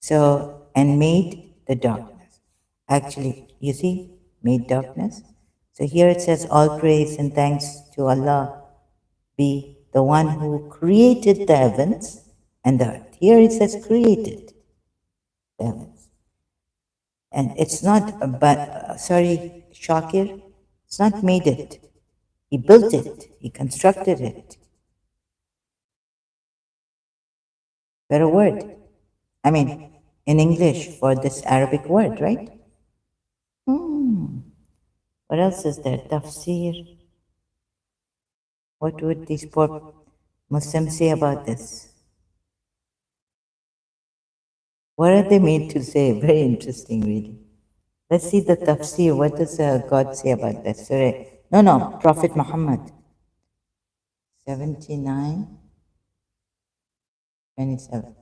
S1: So, and made the darkness. Actually, you see, made darkness. So here it says, all praise and thanks to Allah be the one who created the heavens and the earth. Here it says created the heavens. And it's not, sorry, Shakir, it's not made it. He built it. He constructed it. Better word. I mean, in English for this Arabic word, right? What else is there? Tafsir. What would these poor Muslims say about this? What are they made to say? Very interesting, really. Let's see the tafsir. What does God say about this? Sorry. No, Prophet Muhammad. 79, 27.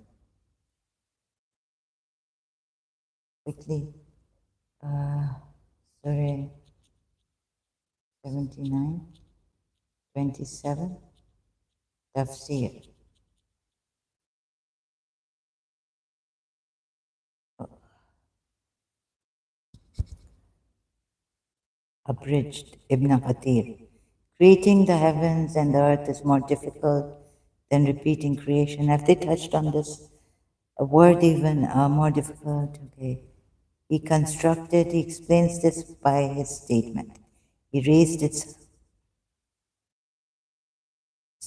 S1: Quickly. Sorry. 79, 27. Tafsir. Abridged, Ibn Kathir. Creating the heavens and the earth is more difficult than repeating creation. Have they touched on this? A word even more difficult? Okay. He constructed, he explains this by his statement. He raised its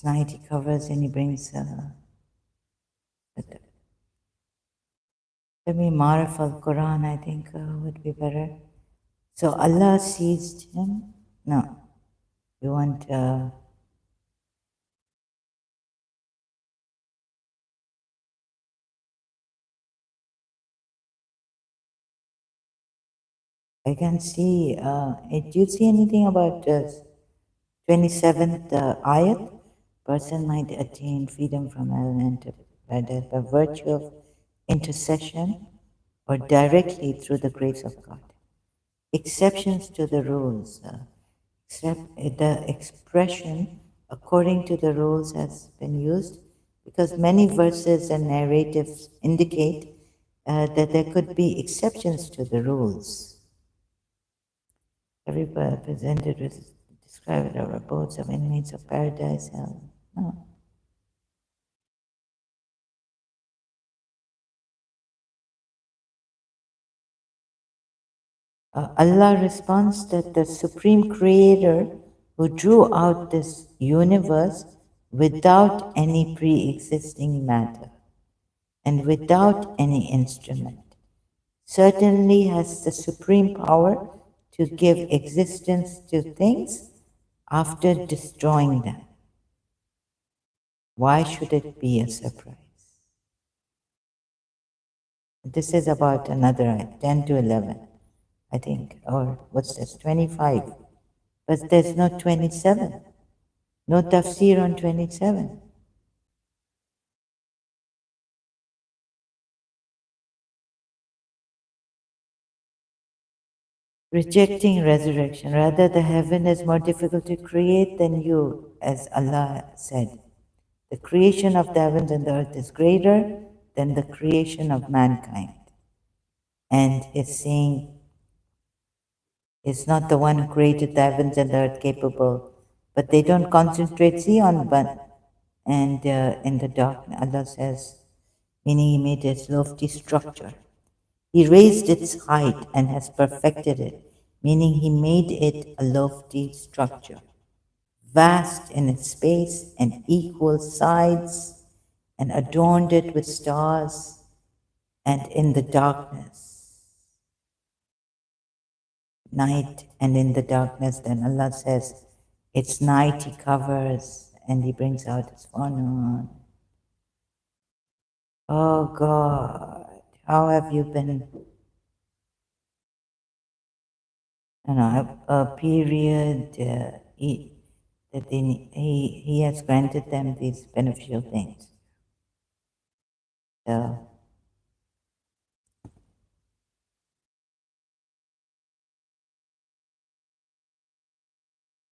S1: night, he covers and he brings. Let me Marif al Quran, I think would be better. So Allah seized him. No, we want. I can see. Do you see anything about 27th ayat? Person might attain freedom from hell and paradise by virtue of intercession or directly through the grace of God. Exceptions to the rules. The expression according to the rules has been used because many verses and narratives indicate that there could be exceptions to the rules. Everybody presented with described our abodes of inmates of paradise, hell. No. Allah responds that the Supreme Creator who drew out this universe without any pre-existing matter. and without any instrument, certainly has the supreme power to give existence to things after destroying them. Why should it be a surprise? This is about another 10 to 11, I think, or what's this, 25. But there's no 27, no tafsir on 27. Rejecting resurrection. Rather, the heaven is more difficult to create than you, as Allah said. The creation of the heavens and the earth is greater than the creation of mankind. And His saying is not the one who created the heavens and the earth capable, but they don't concentrate, see, on but and in the darkness. Allah says, meaning He made its lofty structure. He raised its height and has perfected it, meaning He made it a lofty structure, vast in its space and equal sides, and adorned it with stars, and in the darkness, night, and in the darkness, then Allah says, it's night He covers, and He brings out His forenoon. Oh God, how have you been? A period that he has granted them these beneficial things. So,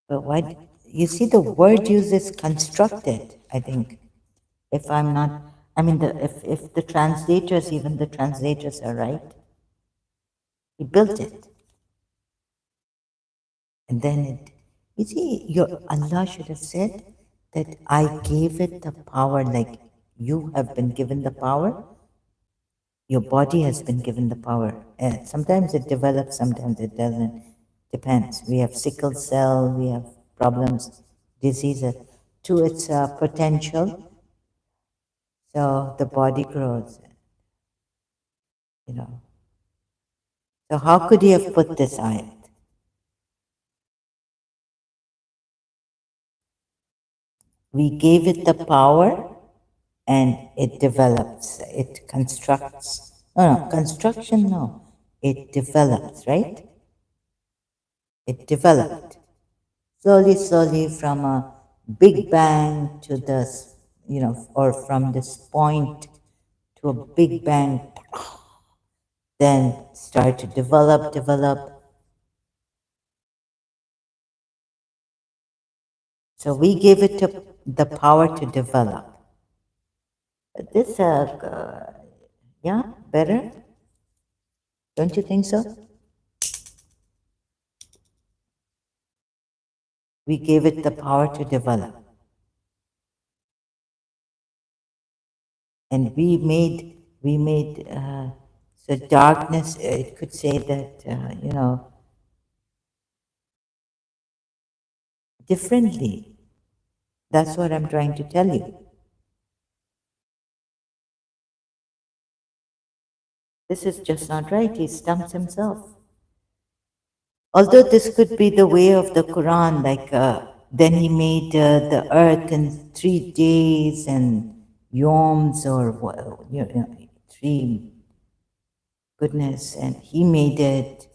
S1: but what you see, the word used is constructed. I think, if I'm not, I mean, if the translators, even the translators, are right, He built it, and then it. You see, your Allah should have said that I gave it the power, like you have been given the power. Your body has been given the power. Sometimes it develops, sometimes it doesn't. Depends. We have sickle cell, we have problems, diseases to its potential. So the body grows, you know. So how could he have put this ayat? We gave it the power and it develops, it constructs. No, construction, no. It develops, right? It developed. Slowly, slowly, from a big bang to this, or from this point to a big bang, then start to develop. So we gave it to the power to develop. This, yeah, better? Don't you think so? We gave it the power to develop. And we made so darkness, it could say that, differently. That's what I'm trying to tell you. This is just not right. He stumps himself. Although this could be the way of the Quran, like then he made the earth in 3 days and yoms, or three, goodness, and he made it.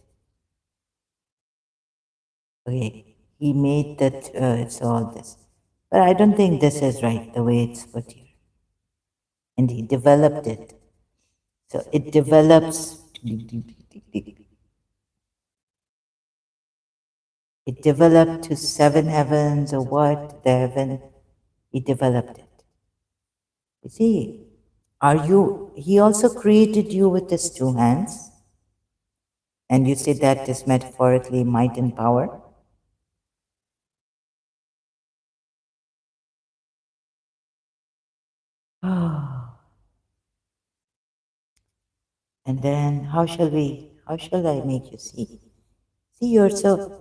S1: Okay, he made that. It's all this, but I don't think this is right the way it's put here. And he developed it, so it develops. It developed to 7 heavens, or what? The heaven, he developed it. You see, he also created you with his 2 hands, and you say that is metaphorically might and power. And then how shall I make you see? See yourself,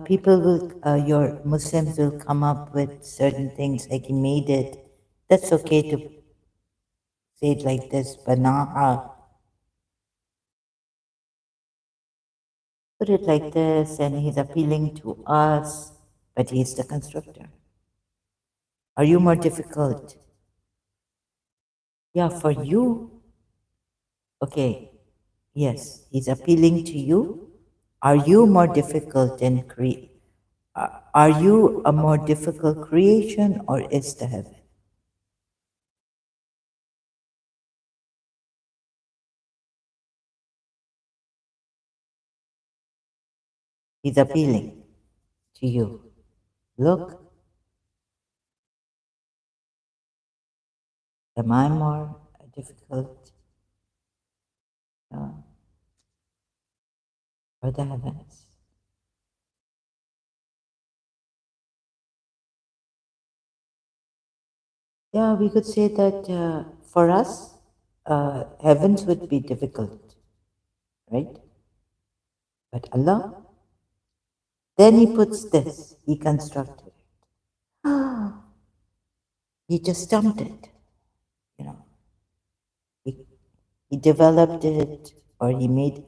S1: people will, your Muslims will come up with certain things like he made it. That's okay to say it like this, Banaha. Put it like this, and he's appealing to us, but he's the constructor. Are you more difficult? Yeah, for you. Okay, yes, he's appealing to you. Are you more difficult in are you a more difficult creation or is the heaven? He's appealing to you. Look, am I more difficult uh, or the heavens? Yeah, we could say that for us, heavens would be difficult, right? But Allah, then He puts this, He constructed it. He just stumped it, you know. He, he developed it, or he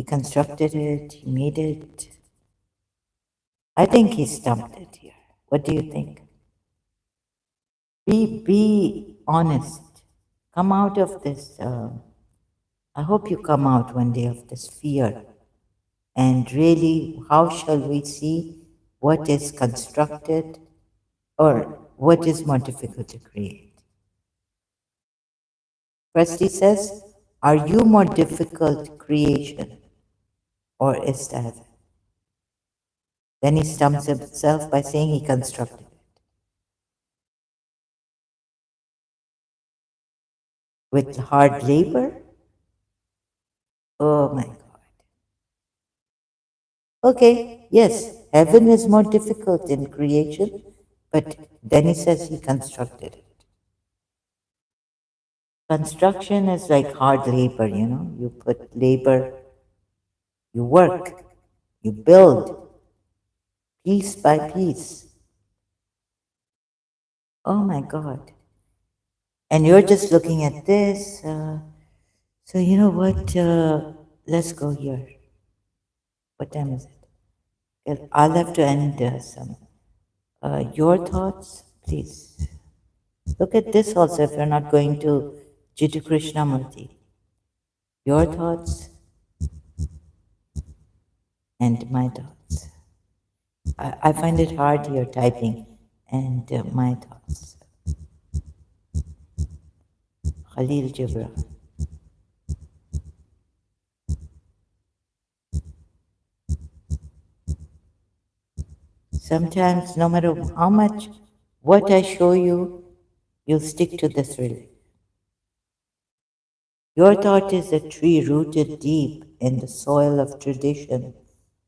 S1: constructed it, he made it. I think He stumped it here. What do you think? Be honest. Come out of this. I hope you come out one day of this fear. And really, how shall we see what is constructed or what is more difficult to create? First, he says, are you more difficult creation or is the heaven? Then he stumps himself by saying he constructed it with hard labor. Oh my God. Okay, yes, heaven is more difficult in creation, but then he says he constructed it. Construction is like hard labor, you know. You put labor, you work, you build piece by piece. Oh my God. And you're just looking at this. So, you know what? Let's go here. What time is it? I'll have to end some. Your thoughts, please. Look at this also if you're not going to Jiddu Krishnamurti. Your thoughts and my thoughts. I find it hard here typing and my thoughts. Khalil Gibran. Sometimes, no matter how much, what I show you, you'll stick to this really. Your thought is a tree rooted deep in the soil of tradition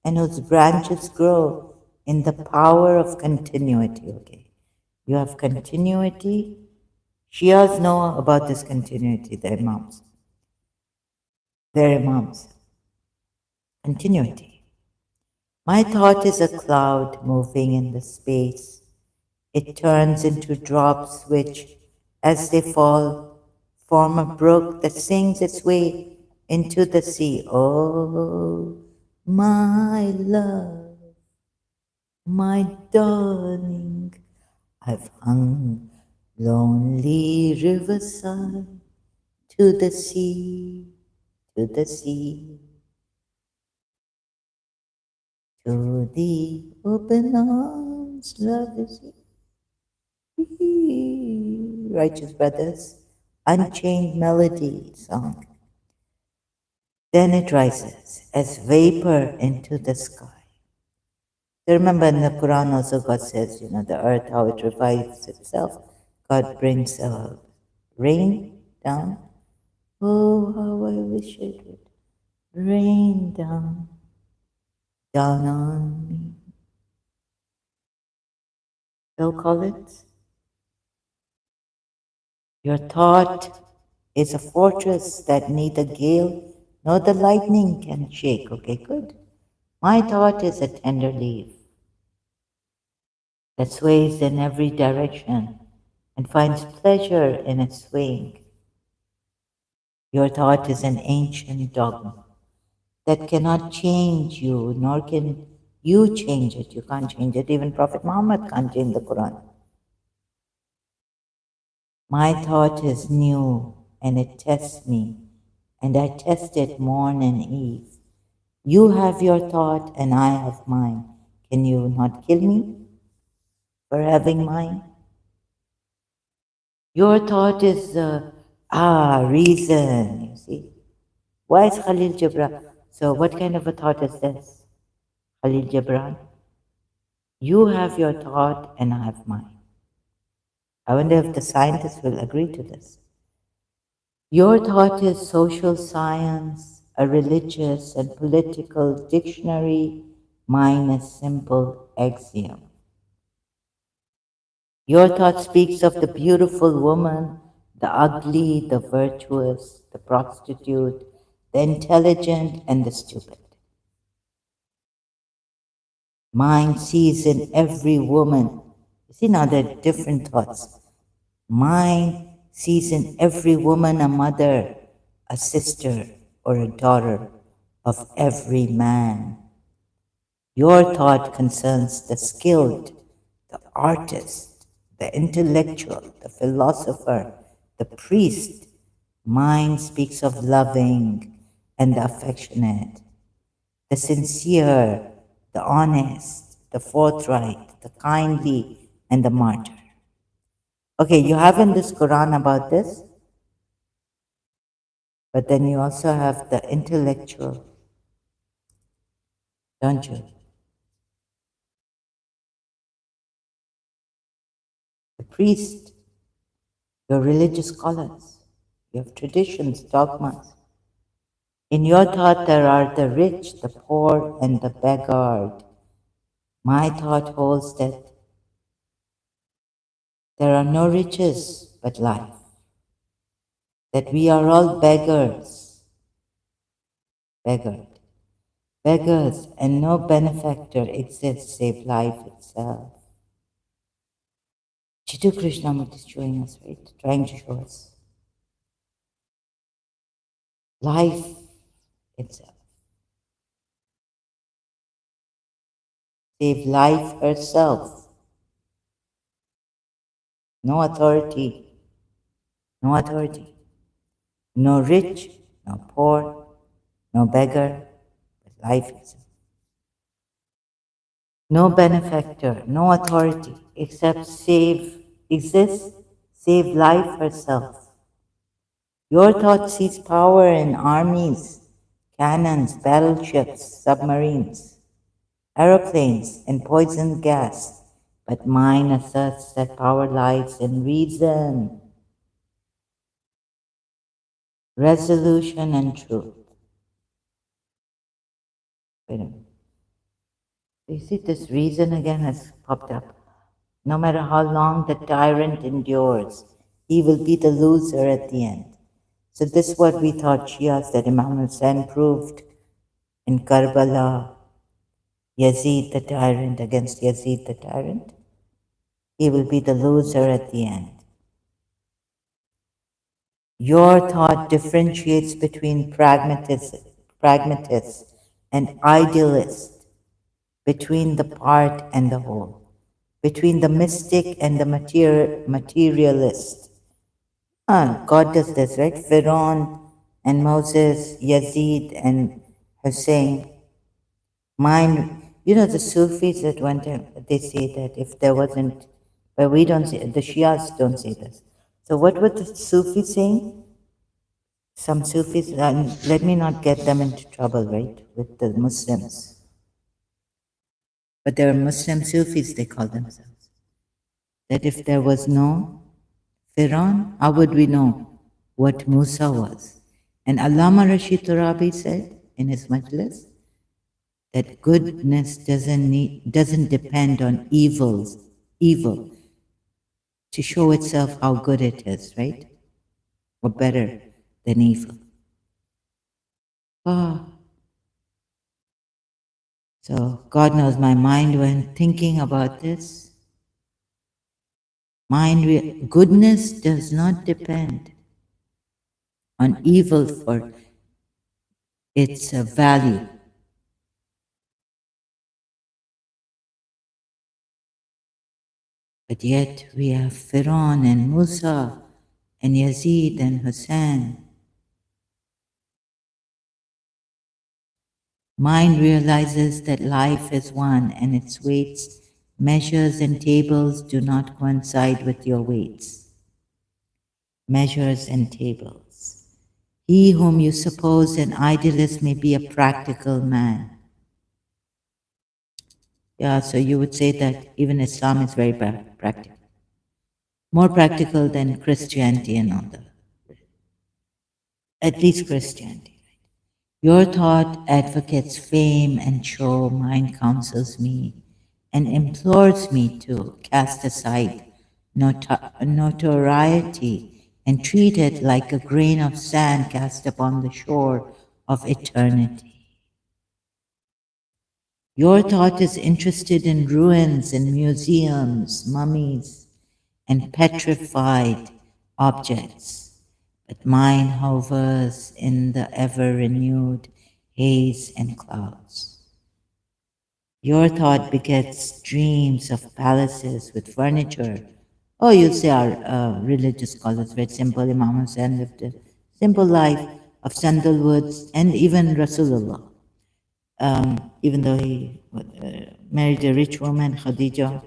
S1: and whose branches grow in the power of continuity. Okay. You have continuity. Shias know about this continuity, their imams. Their imams. Continuity. My thought is a cloud moving in the space. It turns into drops which, as they fall, form a brook that sings its way into the sea. Oh, my love, my darling, I've hung lonely riverside to the sea, to the sea, to the open arms, love is here. Righteous Brothers, Unchained Melody song. Then it rises as vapor into the sky. So remember in the Quran also God says, you know, the earth, how it revives itself. God brings rain down. Oh, how I wish it would rain down, down on me. Phil Collins, your thought is a fortress that neither gale nor the lightning can shake. Okay, good. My thought is a tender leaf that sways in every direction and finds pleasure in its swaying. Your thought is an ancient dogma that cannot change you, nor can you change it. You can't change it. Even Prophet Muhammad can't change the Quran. My thought is new and it tests me, and I test it morn and eve. You have your thought and I have mine. Can you not kill me for having mine? Your thought is reason, you see. Why is Khalil Gibran? So what kind of a thought is this? Khalil Gibran, you have your thought and I have mine. I wonder if the scientists will agree to this. Your thought is social science, a religious and political dictionary. Mine is simple axiom. Your thought speaks of the beautiful woman, the ugly, the virtuous, the prostitute, the intelligent, and the stupid. Mine sees in every woman. You see, now there are different thoughts. Mine sees in every woman a mother, a sister, or a daughter of every man. Your thought concerns the skilled, the artist, the intellectual, the philosopher, the priest. Mine speaks of loving and the affectionate, the sincere, the honest, the forthright, the kindly, and the martyr. Okay, you have in this Quran about this, but then you also have the intellectual, don't you? The priest, your religious scholars, you have traditions, dogmas. In your thought, there are the rich, the poor, and the beggared. My thought holds that there are no riches but life, that we are all beggars, beggared, beggars, and no benefactor exists save life itself. Jiddu Krishnamurti is showing us, right? Trying to show us life itself. Save life herself. No authority, no authority. No rich, no poor, no beggar, but life itself. No benefactor, no authority, except exists, save life herself. Your thought sees power in armies, cannons, battleships, submarines, aeroplanes, and poison gas, but mine asserts that power lies in reason, resolution, and truth. Wait a minute. You see, this reason again has popped up. No matter how long the tyrant endures, he will be the loser at the end. So this is what we thought Shias that Imam Hussain proved in Karbala, Yazid the tyrant against Yazid the tyrant. He will be the loser at the end. Your thought differentiates between pragmatist and idealist, between the part and the whole, between the mystic and the materialist. God does this, right? Pharaoh and Moses, Yazid and Hussein. Mine, you know, the Sufis at one time, they say that if there wasn't, but we don't say, the Shias don't say this. So what were the Sufis saying? Some Sufis, let me not get them into trouble, right, with the Muslims. But they are Muslim Sufis, they call themselves. That if there was no Pharaoh, how would we know what Musa was? And Allama Rashid Turabi said in his majlis that goodness doesn't depend on evil to show itself how good it is, right? Or better than evil. Ah, so God knows my mind when thinking about this. Goodness does not depend on evil for its value. But yet we have Firaun and Musa and Yazid and Hussein. Mind realizes that life is one and its weights, measures, and tables do not coincide with your weights. Measures and tables. He whom you suppose an idealist may be a practical man. Yeah, so you would say that even Islam is very practical. More practical than Christianity and all that. At least Christianity. Your thought advocates fame and show, mine counsels me and implores me to cast aside notoriety and treat it like a grain of sand cast upon the shore of eternity. Your thought is interested in ruins and museums, mummies, and petrified objects, but mine hovers in the ever renewed haze and clouds. Your thought begets dreams of palaces with furniture. Oh, you say our religious scholars, very simple. Imam Hussain lived a simple life of sandalwoods and even Rasulullah. Even though he married a rich woman, Khadija.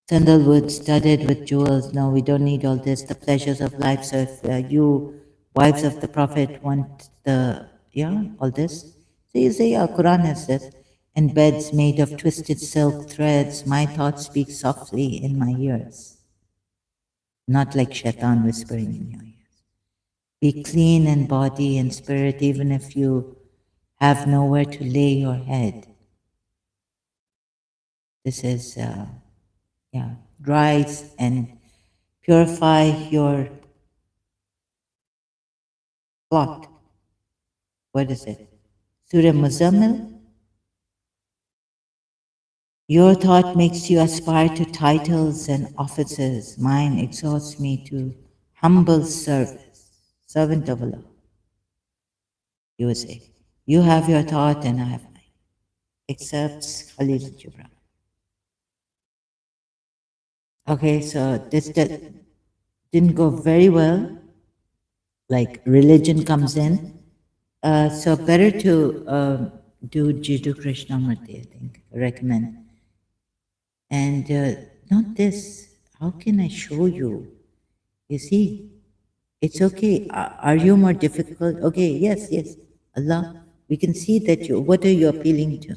S1: Sandalwood studded with jewels. No, we don't need all this, the pleasures of life. So if you, wives of the Prophet, want the, all this. So you say, yeah, Quran has this. And beds made of twisted silk threads, my thoughts speak softly in my ears. Not like shaitan whispering in your ears. Be clean in body and spirit, even if you have nowhere to lay your head. This is, rise and purify your plot. What is it? Surah Muzammil? Your thought makes you aspire to titles and offices. Mine exhorts me to humble service, servant of Allah. You will say, you have your thought and I have mine. Excerpts Khalil Gibran. Okay, so this didn't go very well. Like religion comes in. So better to do Jiddu Krishnamurti, I think, recommend. And not this. How can I show you? You see, it's okay. Are you more difficult? Okay, yes, yes. Allah, we can see that you, what are you appealing to?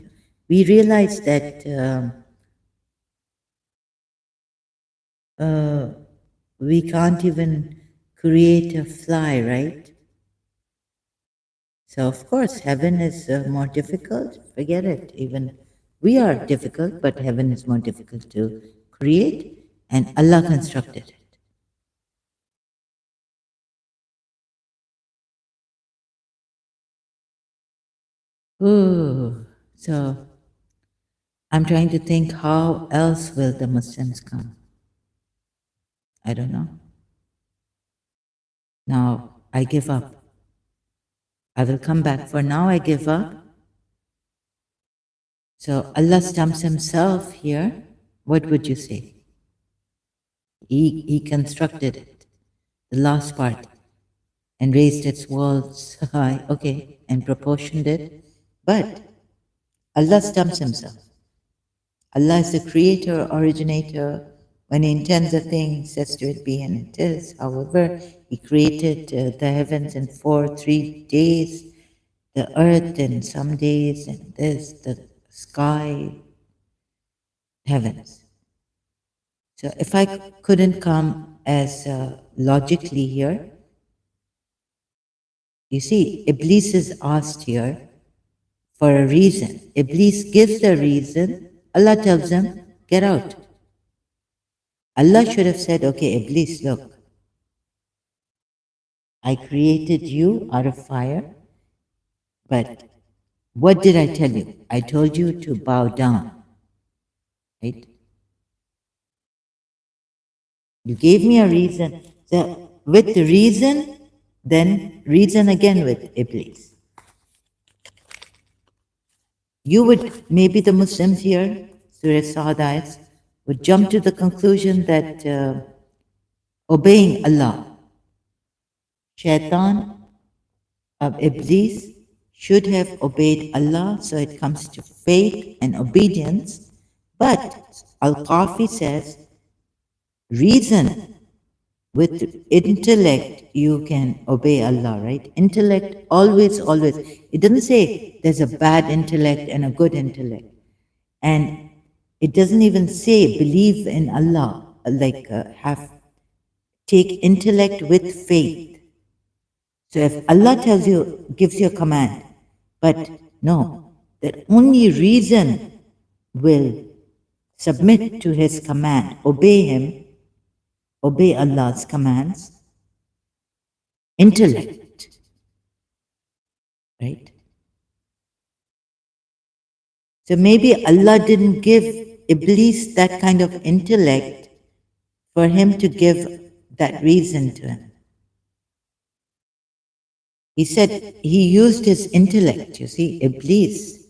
S1: We realize that we can't even create a fly, right? So, of course, heaven is more difficult. Forget it. Even we are difficult, but heaven is more difficult to create, and Allah constructed it. Ooh, so I'm trying to think how else will the Muslims come? I don't know. Now I give up. I will come back. For now, I give up. So Allah stumps himself here. What would you say? He constructed it, the last part, and raised its walls high, okay, and proportioned it. But Allah stumps himself. Allah is the creator, originator. When He intends a thing, He says to it be, and it is. However, He created the heavens in 3 days, the earth in some days, and this, the sky, heavens. So if I couldn't come as logically here, you see, Iblis is asked here for a reason. Iblis gives the reason. Allah tells him, get out. Allah should have said, okay, Iblis, look, I created you out of fire, but what did I tell you? I told you to bow down, right? You gave me a reason. So with the reason, then reason again with Iblis. You would, maybe the Muslims here, Surah Sahadais, would jump to the conclusion that obeying Allah, Shaitan of Iblis should have obeyed Allah, so it comes to faith and obedience. But Al-Qafi says, reason with intellect you can obey Allah, right? Intellect always, always. It doesn't say there's a bad intellect and a good intellect. And it doesn't even say believe in Allah, like take intellect with faith. So if Allah tells you, gives you a command, but no, that only reason will submit to His command, obey Him, obey Allah's commands, intellect, right? So maybe Allah didn't give Iblis that kind of intellect for him to give that reason to him. He said he used his intellect, you see, Iblis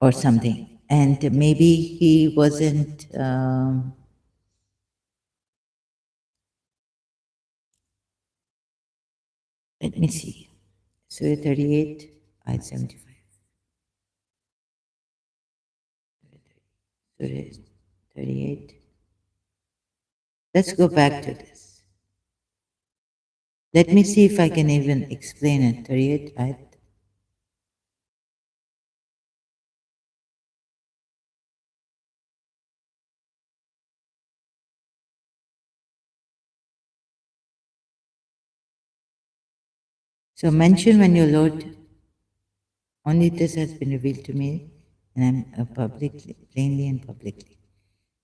S1: or something. And maybe he wasn't, let me see, Surah 38, Ayat 75. Surah 38. Let's go back to this. Let me see if I can even explain it. 38 ayat. So mention when your Lord, only this has been revealed to me, and I'm publicly, plainly and publicly.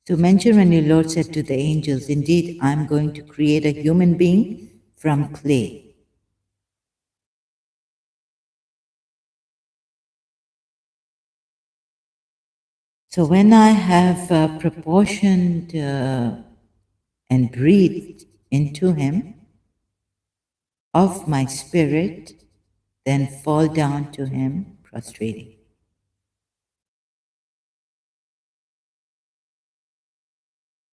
S1: So mention when your Lord said to the angels, indeed, I'm going to create a human being from clay. So when I have proportioned and breathed into him of my spirit, then fall down to him prostrating.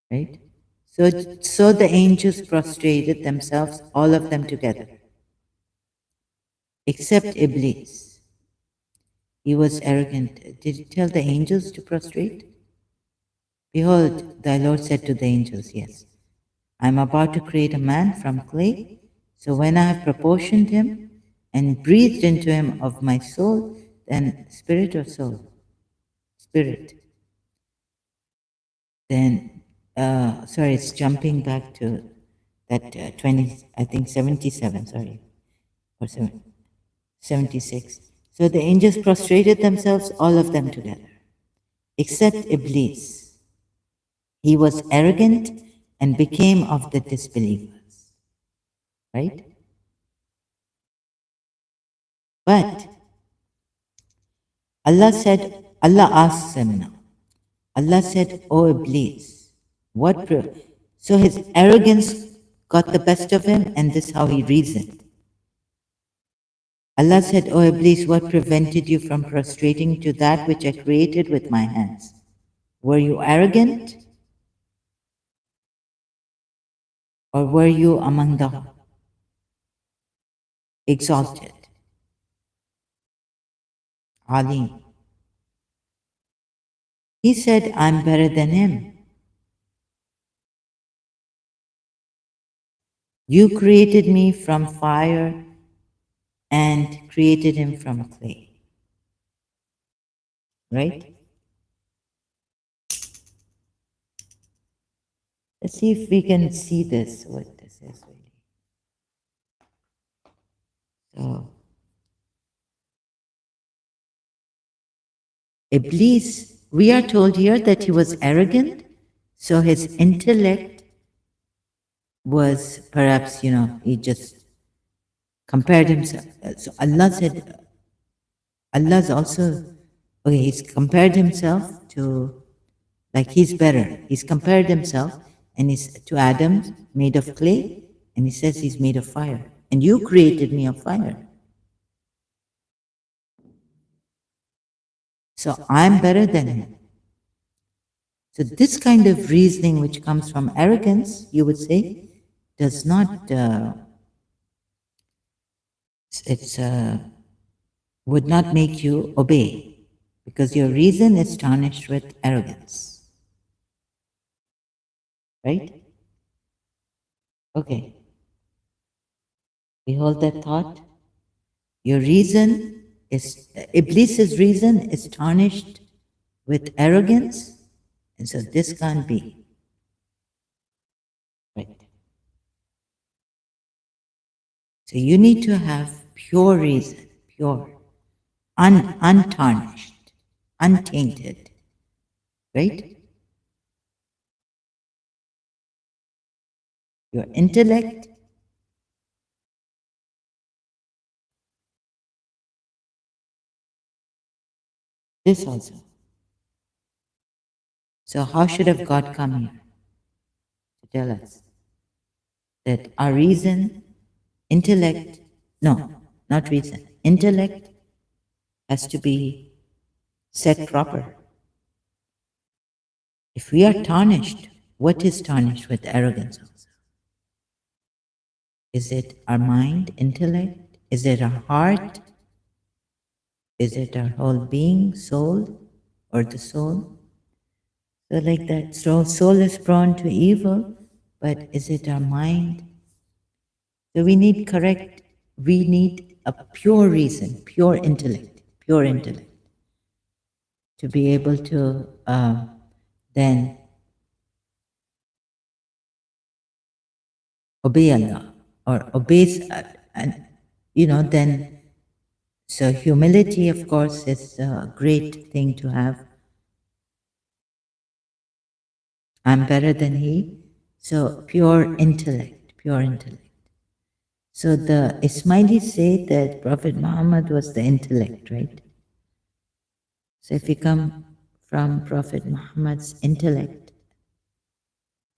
S1: Right? So the angels prostrated themselves, all of them together, except Iblis. He was arrogant. Did he tell the angels to prostrate? Behold, thy Lord said to the angels, yes, I am about to create a man from clay. So when I have proportioned him and breathed into him of my soul, then spirit or soul? Spirit. Then, sorry, it's jumping back to that 20, I think 77, sorry, or 76. So the angels prostrated themselves, all of them together, except Iblis. He was arrogant and became of the disbelievers. Right? But Allah said, Allah asks him now. Allah said, O Iblis, what? So his arrogance got the best of him, and this is how he reasoned. Allah said, O Iblis, what prevented you from prostrating to that which I created with my hands? Were you arrogant? Or were you among the exalted? Ali. He said, I'm better than him. You created me from fire and created him from clay. Right? Let's see if we can see this, what this is really. So, Iblis, we are told here that he was arrogant, so his intellect was perhaps, he just compared himself. So Allah said, Allah's also, okay, he's compared himself to, like he's better. He's compared himself and he's to Adam, made of clay, And he says he's made of fire. And you created me of fire. So I'm better than him. So this kind of reasoning, which comes from arrogance, you would say, does not, it's would not make you obey, because your reason is tarnished with arrogance. Right? Okay. We hold that thought. Your reason is, Iblis's reason is tarnished with arrogance, and so this can't be. Right. So you need to have pure reason, pure, untarnished, untainted. Right? Your intellect, this also. So how should have God come here to tell us that our reason, intellect, no, not reason, intellect has to be set proper. If we are tarnished, what is tarnished with arrogance also? Is it our mind, intellect? Is it our heart? Is it our whole being, soul, or the soul? So like that, so soul is prone to evil, but is it our mind? So we need a pure reason, pure intellect, to be able to then obey Allah or obeys, and then, so humility, of course, is a great thing to have. I'm better than he. So pure intellect, pure intellect. So the Ismailis say that Prophet Muhammad was the intellect, right? So if we come from Prophet Muhammad's intellect,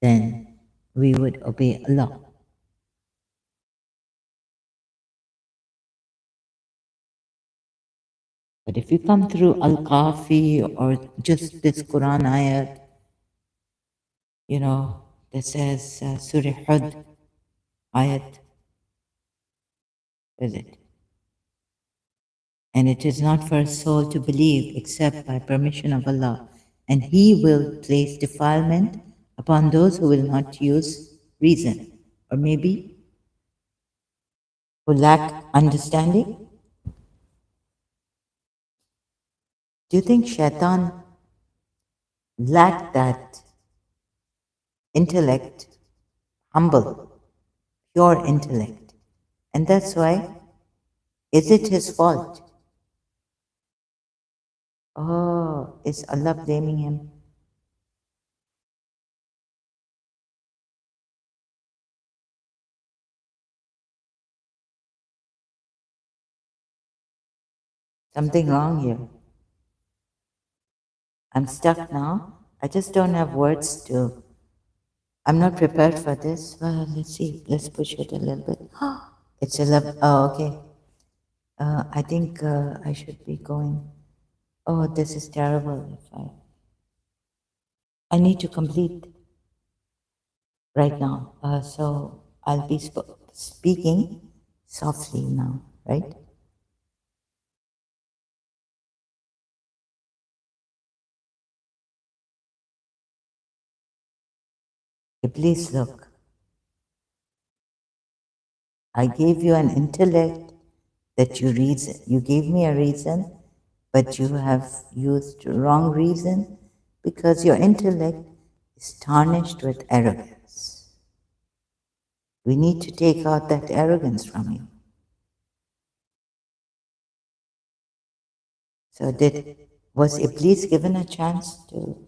S1: then we would obey Allah. But if you come through Al-Kafi or just this Quran ayat, that says Surah Hud ayat, is it? And it is not for a soul to believe except by permission of Allah, and He will place defilement upon those who will not use reason, or maybe who lack understanding. Do you think Shaitan lacked that intellect, humble, pure intellect? And that's why, is it his fault? Oh, is Allah blaming him? Something wrong here. I'm stuck now. I just don't have words to. I'm not prepared for this. Well, let's see. Let's push it a little bit. It's 11. Oh, okay. I think I should be going. Oh, this is terrible. If I need to complete right now. So I'll be speaking softly now, right? Please look. I gave you an intellect that you reason. You gave me a reason, but you have used wrong reason because your intellect is tarnished with arrogance. We need to take out that arrogance from you. So was Iblis given a chance to?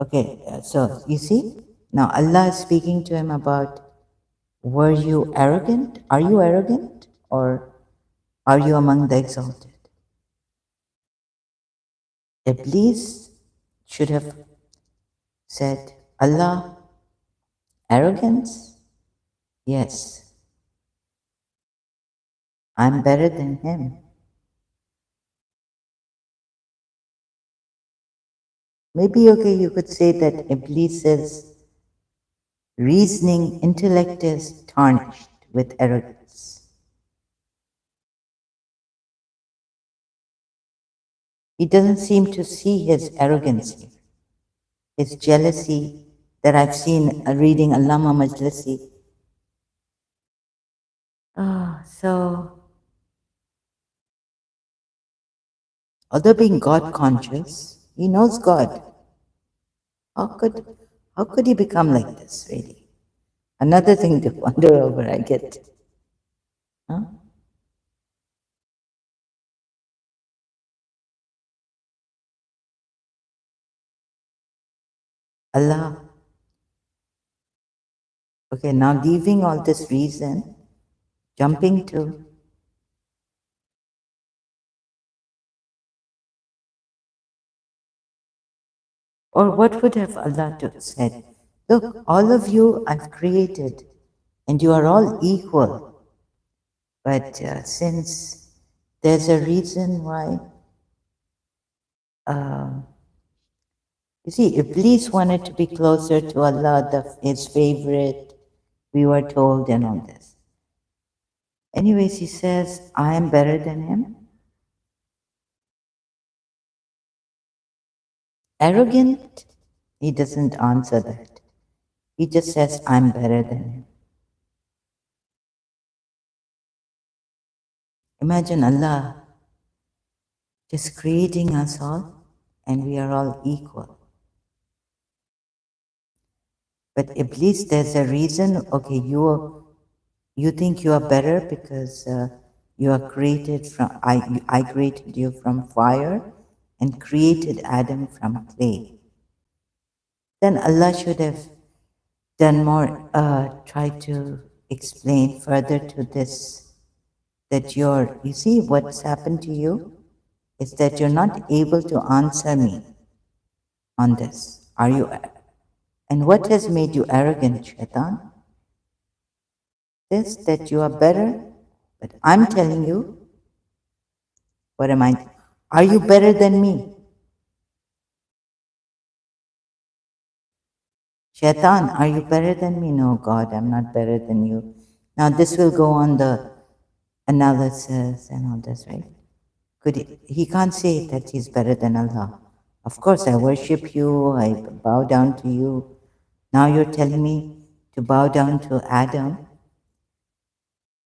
S1: Okay, so you see, now Allah is speaking to him about, were you arrogant? Are you arrogant? Or are you among the exalted? Iblis should have said, Allah, arrogance? Yes, I'm better than him. Maybe, okay, you could say that Iblis's reasoning intellect is tarnished with arrogance. He doesn't seem to see his arrogance here, his jealousy that I've seen reading Allama Majlisi. So, although being God conscious, he knows God. How could, how could he become like this, really? Another thing to ponder over, I get. Huh? Allah. Okay, now leaving all this reason, jumping to, or what would have Allah to said? Look, all of you I've created, and you are all equal. But since there's a reason why, uh, you see, Iblis wanted to be closer to Allah, his favorite, we were told, and all this. Anyways, he says, I am better than him. Arrogant, he doesn't answer that. He just says, I'm better than him. Imagine Allah just creating us all, and we are all equal. But Iblis, there's a reason. Okay, you think you are better because you are created from. I created you from fire, and created Adam from clay. Then Allah should have done more. Try to explain further to this that you see what's happened to you is that you're not able to answer me on this. Are you? And what has made you arrogant, Shaitan? This that you are better, but I'm telling you, what am I? Are you better than me? Shaitan, are you better than me? No, God, I'm not better than you. Now this will go on the analysis and all this, right? He can't say that he's better than Allah. Of course, I worship you, I bow down to you. Now you're telling me to bow down to Adam.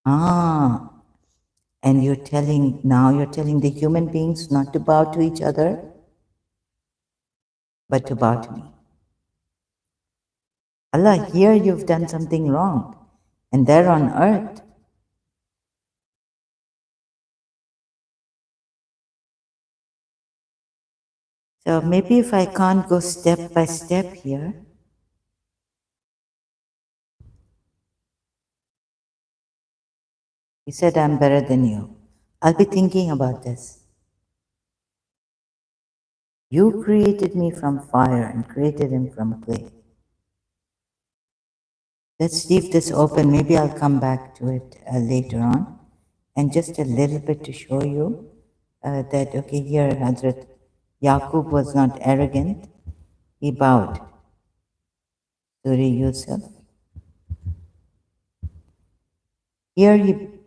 S1: Ah, and you're telling the human beings not to bow to each other, but to bow to me. Allah, here you've done something wrong, and there on earth. So maybe if I can't go step by step here, he said, I'm better than you. I'll be thinking about this. You created me from fire and created him from clay. Let's leave this open. Maybe I'll come back to it later on. And just a little bit to show you that, okay, here Hazrat Yaqub was not arrogant. He bowed. Surah Yusuf. Here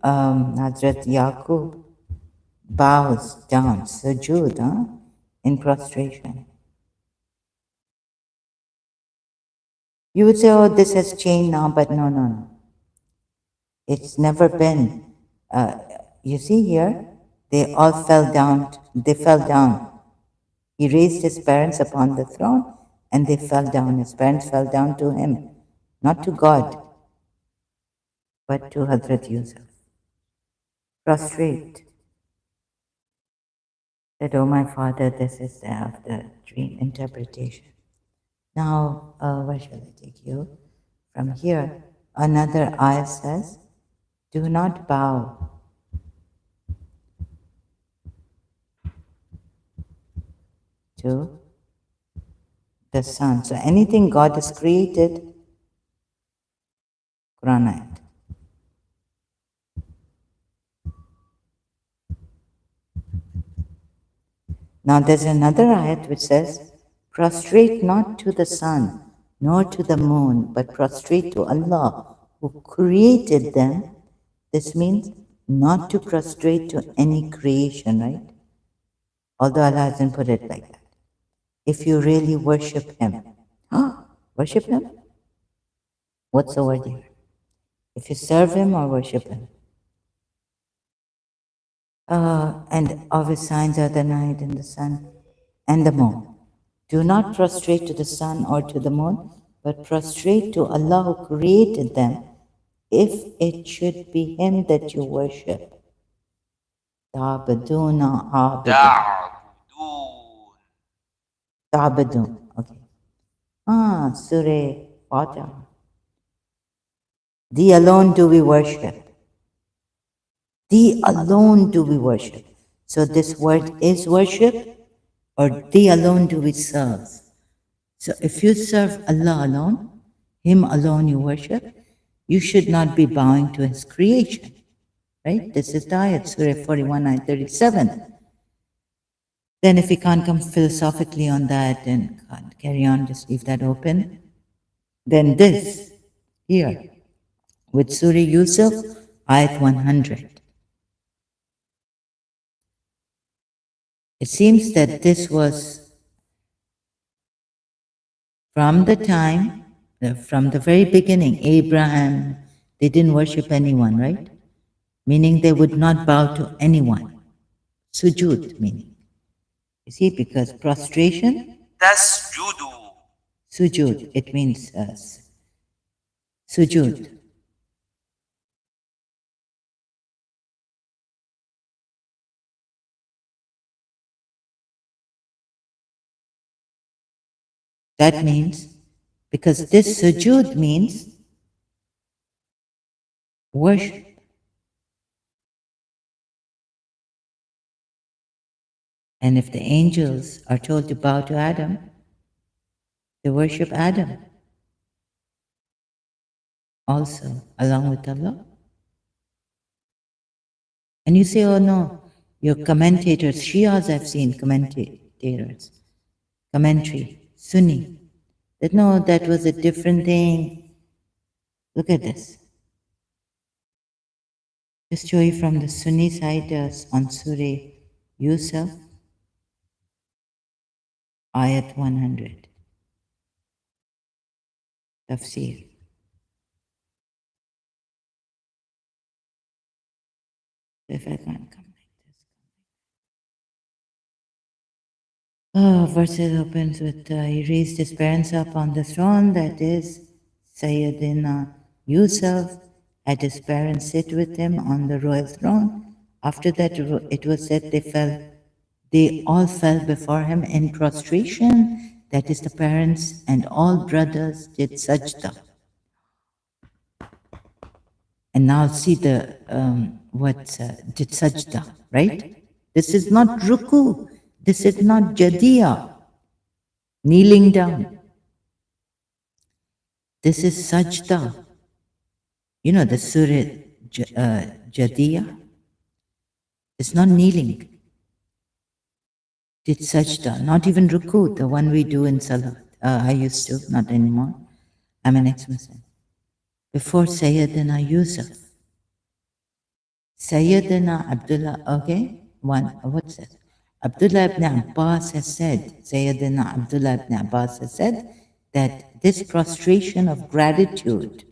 S1: Hazrat Yaqub bows down, sujood, in prostration. You would say, oh, this has changed now, but no, no, no. It's never been. You see here, they all fell down. They fell down. He raised his parents upon the throne, and they fell down. His parents fell down to him, not to God, but to Hazrat Yusuf. Prostrate. Said, oh my father, this is the dream interpretation. Now, where shall I take you? From here, another ayah says, do not bow to the sun. So anything God has created, Quran ayat. Now there's another ayat which says, prostrate not to the sun, nor to the moon, but prostrate to Allah, who created them. This means not to prostrate to any creation, right? Although Allah hasn't put it like that. If you really worship Him, worship Him? What's the word here? If you serve Him or worship Him. And of His signs are the night and the sun and the moon. Do not prostrate to the sun or to the moon, but prostrate to Allah who created them, if it should be Him that you worship. Ta'buduna abudun. Ta'budun. Okay. Surah Fatiha. Thee alone do we worship. Thee alone do we worship. So this word is worship, or Thee alone do we serve. So if you serve Allah alone, Him alone you worship, you should not be bowing to His creation. Right? This is the ayat, Surah 41, ayat 37. Then if we can't come philosophically on that and can't carry on, just leave that open. Then this, here, with Surah Yusuf, ayat 100. It seems that this was from the time, from the very beginning, Abraham, they didn't worship anyone, right? Meaning they would not bow to anyone. Sujud meaning. You see, because prostration, sujud, it means sujud. That means, because this sujud means worship. And if the angels are told to bow to Adam, they worship Adam also, along with Allah. And you say, oh no, your commentators, Shias I've seen commentators, commentary, Sunni, that no, that was a different thing. Look at this. Just show you from the Sunni side on Surah Yusuf, Ayat 100. Tafsir. If I can't come like this. Verses opens with, he raised his parents up on the throne, that is, Sayyidina Yusuf had his parents sit with him on the royal throne. After that, it was said they all fell before him in prostration, that is, the parents and all brothers did sajda. And now see the did sajda, right? This is not ruku. This is not jadiya, kneeling down. This is sajda. You know the surah jadiya. It's not kneeling. Did sajda, not even ruku, the one we do in salah. I used to, not anymore. I'm an ex-Muslim. Before Sayyidina Yusuf. Sayyidina Abdullah, okay? What's that? Abdullah ibn Abbas has said, Sayyidina Abdullah ibn Abbas has said, that this prostration of gratitude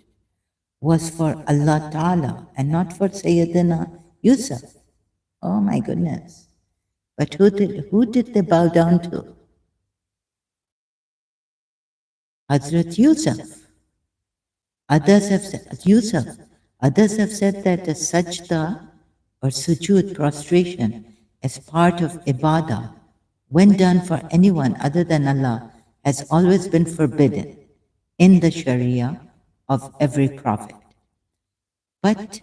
S1: was for Allah Ta'ala and not for Sayyidina Yusuf. Oh my goodness. But who did they bow down to? Hazrat Yusuf. Others have said, Yusuf. Others have said that the sajda or sujud prostration as part of ibadah, when done for anyone other than Allah, has always been forbidden in the Sharia of every prophet. But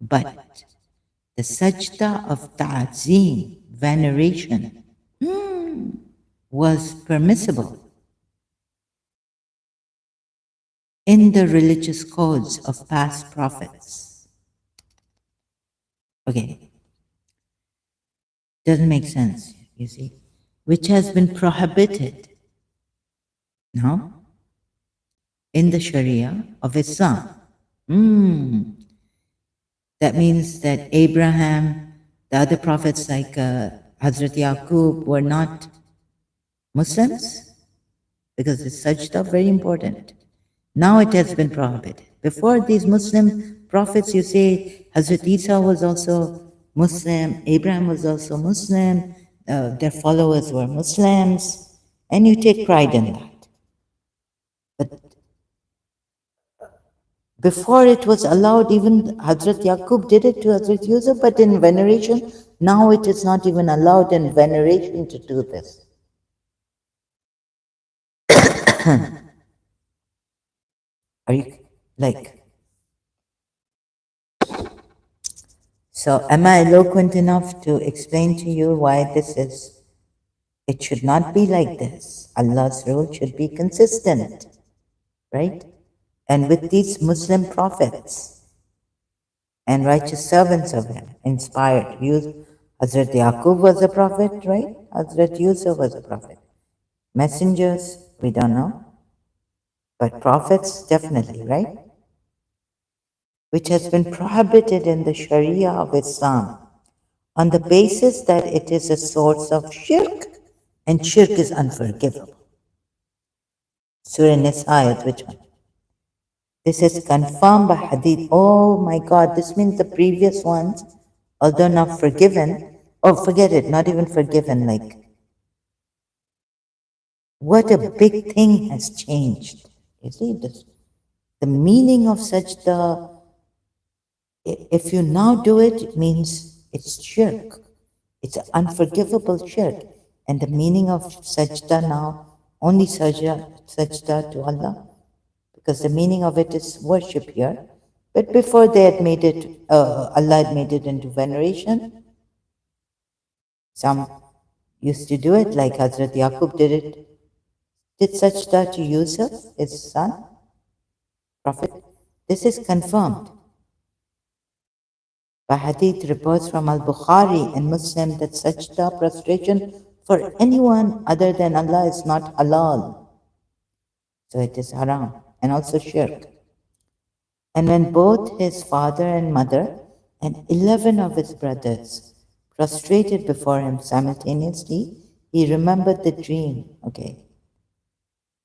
S1: the sajda of ta'zim, veneration, was permissible in the religious codes of past prophets. Okay, doesn't make sense, you see. which has been prohibited now in the Sharia of Islam. Mm. That means that Abraham, the other prophets like Hazrat Yaqub were not Muslims because it's sajda very important. Now it has been prohibited. Before these Muslim prophets, you say Hazrat Isa was also Muslim, Abraham was also Muslim, their followers were Muslims, and you take pride in that. But before it was allowed, even Hazrat Yaqub did it to Hazrat Yusuf, but in veneration, now it is not even allowed in veneration to do this. Are you like, so am I eloquent enough to explain to you why this is? It should not be like this. Allah's rule should be consistent, right? And with these Muslim prophets and righteous servants of him, inspired. Hazrat Yaqub was a prophet, right? Hazrat Yusuf was a prophet. Messengers, we don't know. But prophets, definitely, right? Which has been prohibited in the Sharia of Islam on the basis that it is a source of shirk, and shirk is unforgivable. Surah Nisa ayat, which one? This is confirmed by hadith. Oh my God, this means the previous ones, although not forgiven, oh, forget it, not even forgiven, like, what a big thing has changed. You see, this, the meaning of such the, if you now do it, it means it's shirk. It's an unforgivable shirk. And the meaning of sajda now, only sajda to Allah, because the meaning of it is worship here. But before they had made it, Allah had made it into veneration. Some used to do it, like Hazrat Yaqub did it. Did sajda to Yusuf, his son, Prophet. This is confirmed by hadith reports from Al-Bukhari and Muslim that sajda prostration for anyone other than Allah is not halal. So it is haram and also shirk. And when both his father and mother and 11 of his brothers prostrated before him simultaneously, he remembered the dream. Okay.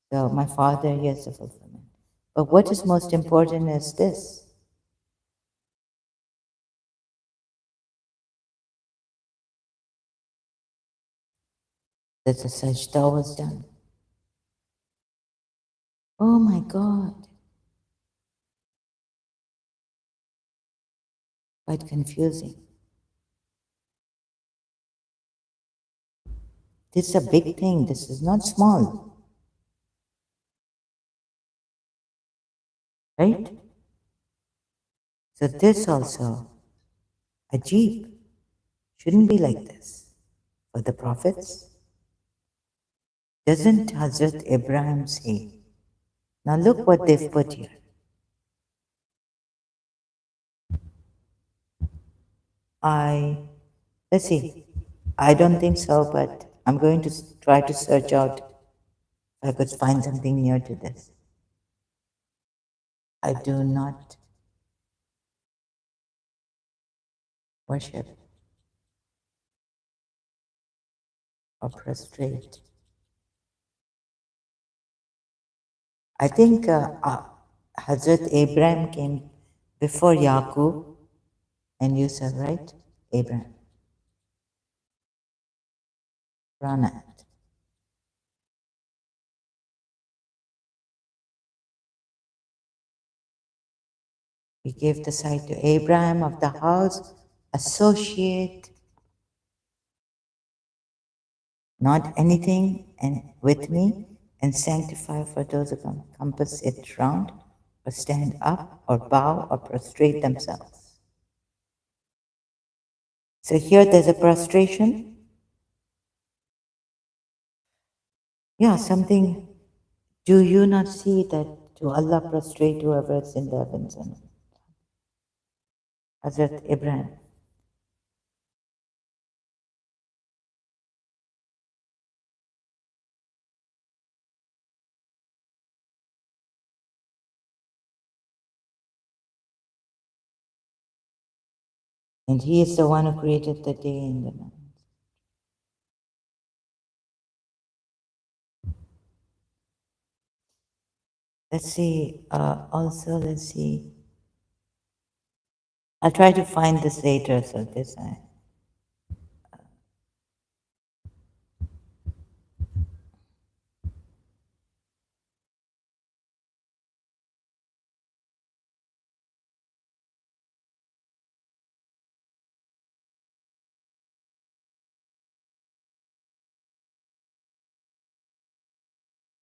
S1: So my father, here's the fulfillment. But what is most important is this. That the sajda was done. Oh my God. Quite confusing. This is a big thing. This is not small. Right? So this also, ajib, shouldn't be like this. For the prophets, doesn't Hazrat Ibrahim say, now look what they've put here. Let's see, I don't think so, but I'm going to try to search out if I could find something near to this. I do not worship or prostrate. I think Hazrat Abraham came before Yaqub and Yusuf, right? Abraham. Rana. He gave the sight to Abraham of the house, associate not anything and with me, and sanctify for those who compass it round, or stand up, or bow, or prostrate themselves. So here there's a prostration. Yeah, something. Do you not see that to Allah prostrate whoever is in the heavens and Hazrat Ibrahim? And He is the one who created the day and the night. Let's see, also, let's see. I'll try to find this later, so this I.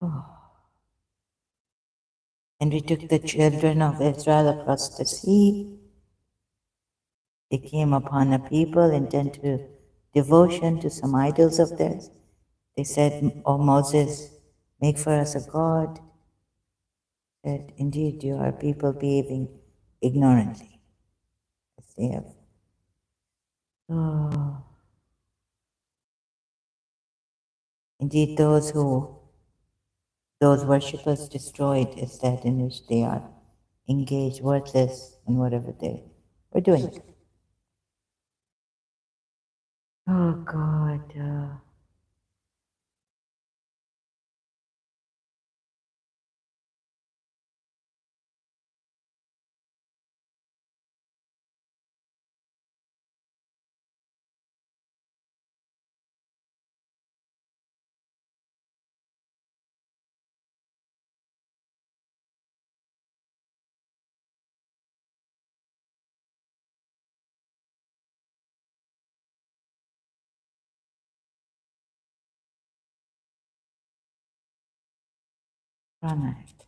S1: Oh. And we took the children of Israel across the sea. They came upon a people intent to devotion to some idols of theirs. They said, "O Moses, make for us a god." Said, "Indeed, you are people behaving ignorantly." As they have. Oh. Indeed, those worshippers destroyed is that in which they are engaged, worthless in whatever they were doing. Oh God. Right.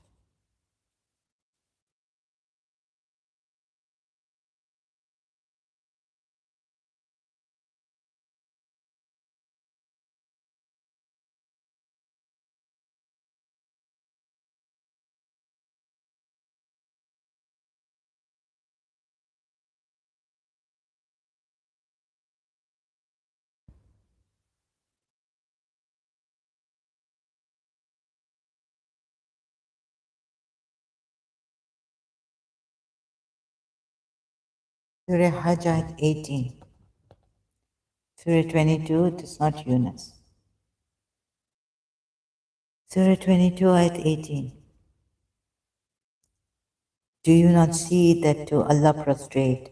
S1: Surah Hajj ayat 18. Surah 22, it is not Yunus. Surah 22, ayat 18. Do you not see that to Allah prostrate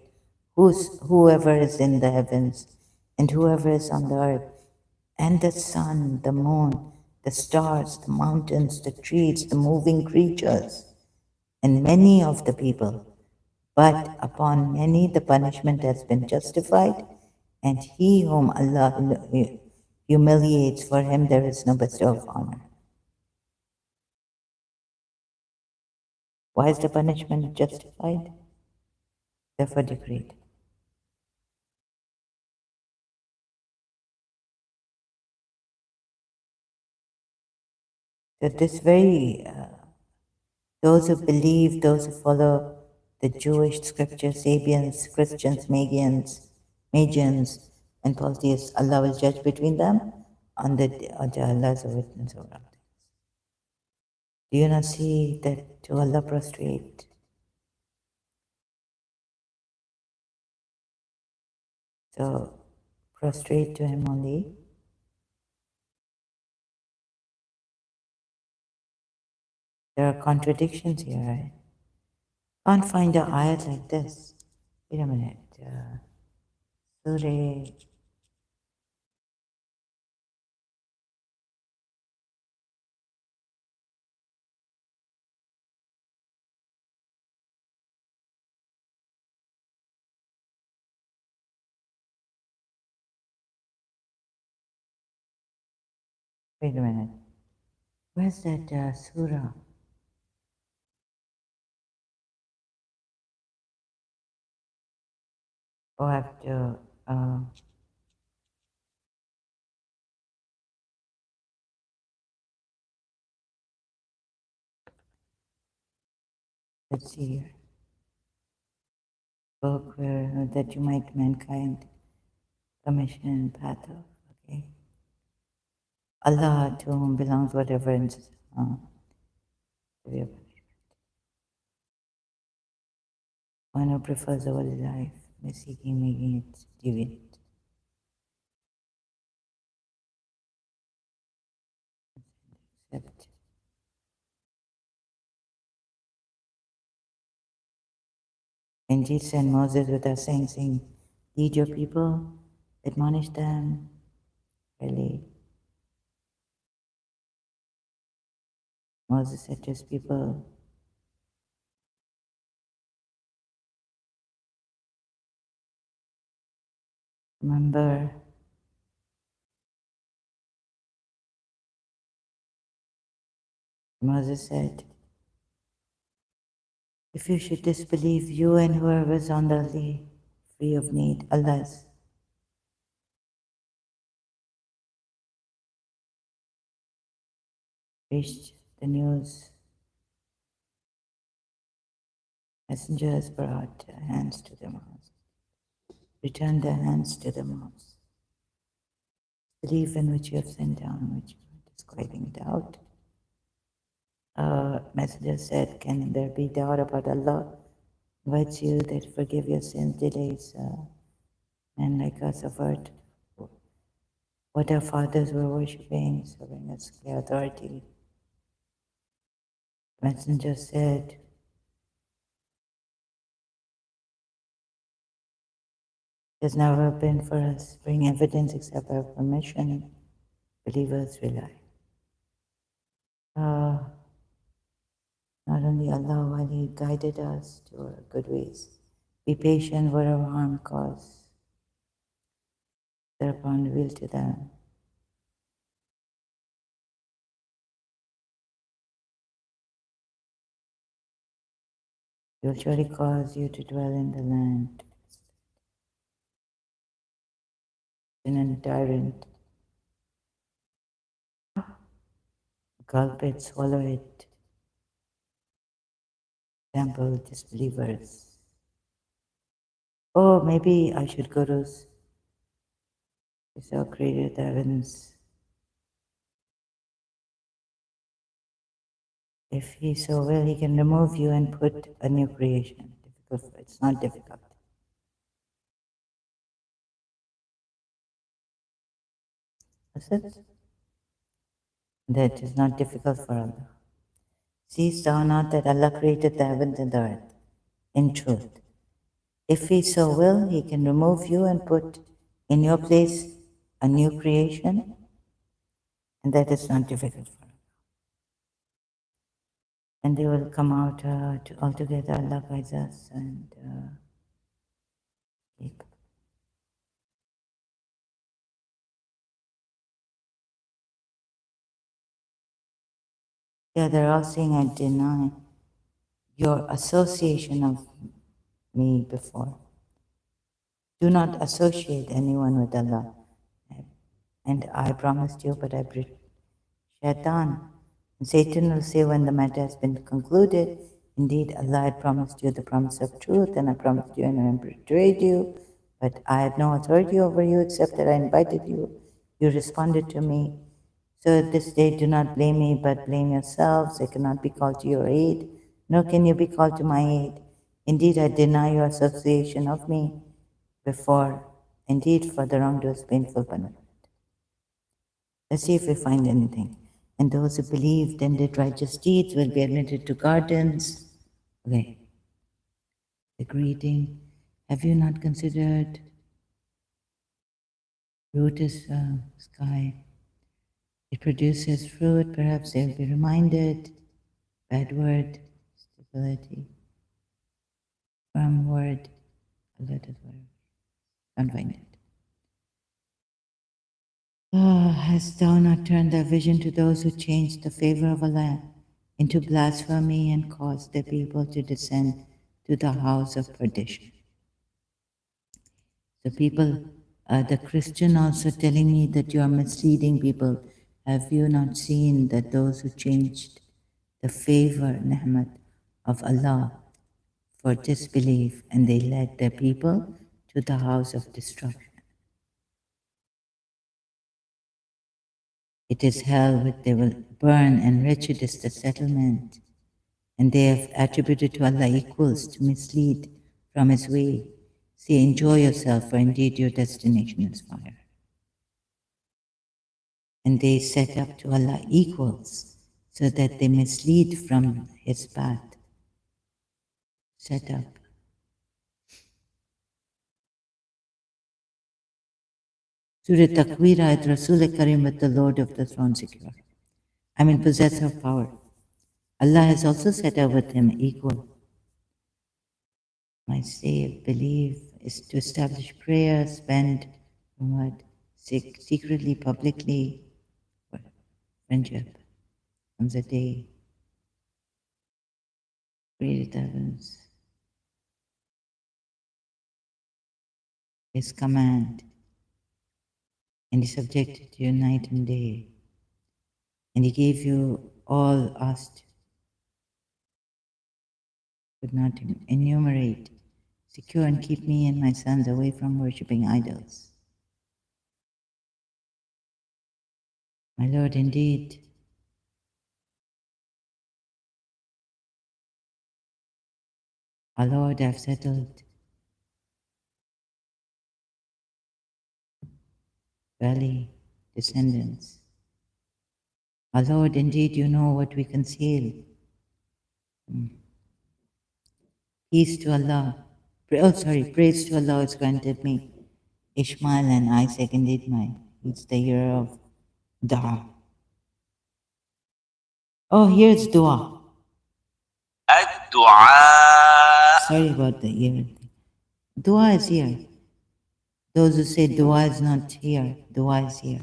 S1: whoever is in the heavens and whoever is on the earth, and the sun, the moon, the stars, the mountains, the trees, the moving creatures, and many of the people? But upon many the punishment has been justified, and he whom Allah humiliates, for him there is no bestow of honor. Why is the punishment justified? Therefore decreed. So this very, those who believe, those who follow the Jewish scriptures, Sabians, Christians, Magians, and polytheists, Allah will judge between them on the Allah is a witness over all things. Do you not see that to Allah prostrate? So prostrate to Him only. There are contradictions here, right? Can't find an ayat like this. Wait a minute. Surah. Wait a minute. Where's that surah? Oh, I have to. Let's see here. Book where that you might mankind commission and path of. Okay. Allah, to whom belongs whatever and one who prefers a holy life, seeking making it deviant. Accept. Indeed, send Moses with us saying, lead your people, admonish them, really. Moses said to his people, remember, Moses said, if you should disbelieve, you and whoever is on the earth, free of need, Allah's reached the news. Messengers brought their hands to their mouths, returned their hands to their mouths. Belief in which you have sent down, which you are describing doubt. Messenger said, can there be doubt about Allah? Invites you that forgive your sins, delays men like us avert what our fathers were worshipping, serving as clear authority. Messenger said, there's never been for us bring evidence except our permission. Believers rely. Not only Allah, while He guided us to our good ways, be patient whatever harm cause. Thereupon reveal to them. He will surely cause you to dwell in the land. In a tyrant, gulp it, swallow it. Example, disbelievers. Oh, maybe I should go to so created the heavens. If He so will, He can remove you and put a new creation. It's not difficult. Is it? That is not difficult for Allah. Seest thou not that Allah created the heavens and the earth? In truth, if He so will, He can remove you and put in your place a new creation, and that is not difficult for Allah. And they will come out altogether. Allah guides us and keep. Yeah, they're all saying I deny your association of me before. Do not associate anyone with Allah. And I promised you, but I breached Shaitan. And Satan will say when the matter has been concluded, indeed Allah had promised you the promise of truth, and I promised you and I betrayed you, but I had no authority over you except that I invited you. You responded to me. So at this day do not blame me, but blame yourselves. I cannot be called to your aid, nor can you be called to my aid. Indeed, I deny your association of me before. Indeed, for the wrongdoers painful punishment. Let's see if we find anything. And those who believed and did righteous deeds will be admitted to gardens. Okay. The greeting. Have you not considered root is sky? It produces fruit. Perhaps they'll be reminded. Bad word, stability. Firm word, let us word. Can't find it. Hast thou not turned thy vision to those who changed the favor of Allah into blasphemy and caused the people to descend to the house of perdition? The people, the Christian also telling me that you are misleading people. Have you not seen that those who changed the favor, ni'mat, of Allah for disbelief, and they led their people to the house of destruction? It is hell which they will burn, and wretched is the settlement. And they have attributed to Allah equals to mislead from His way, Say, enjoy yourself, for indeed your destination is fire. And they set up to Allah equals so that they mislead from His path. Set up. Surah Takwir ayat Rasul Karim with the Lord of the throne secure. I mean, possessor of power. Allah has also set up with him equal. My say, believe is to establish prayer, spend what? Secretly, publicly, for friendship. Comes a day, created heavens, His command, and He subjected you night and day, and He gave you all asked, could not enumerate, secure and keep me and my sons away from worshipping idols. My Lord, indeed, our Lord, I've settled valley descendants. Our Lord, indeed, you know what we conceal. Peace to Allah. Praise to Allah has granted me Ishmael and Isaac, indeed mine. It's the year of Dua. Oh, here's Dua. Sorry about the year. Dua is here. Those who say Dua is not here, Dua is here.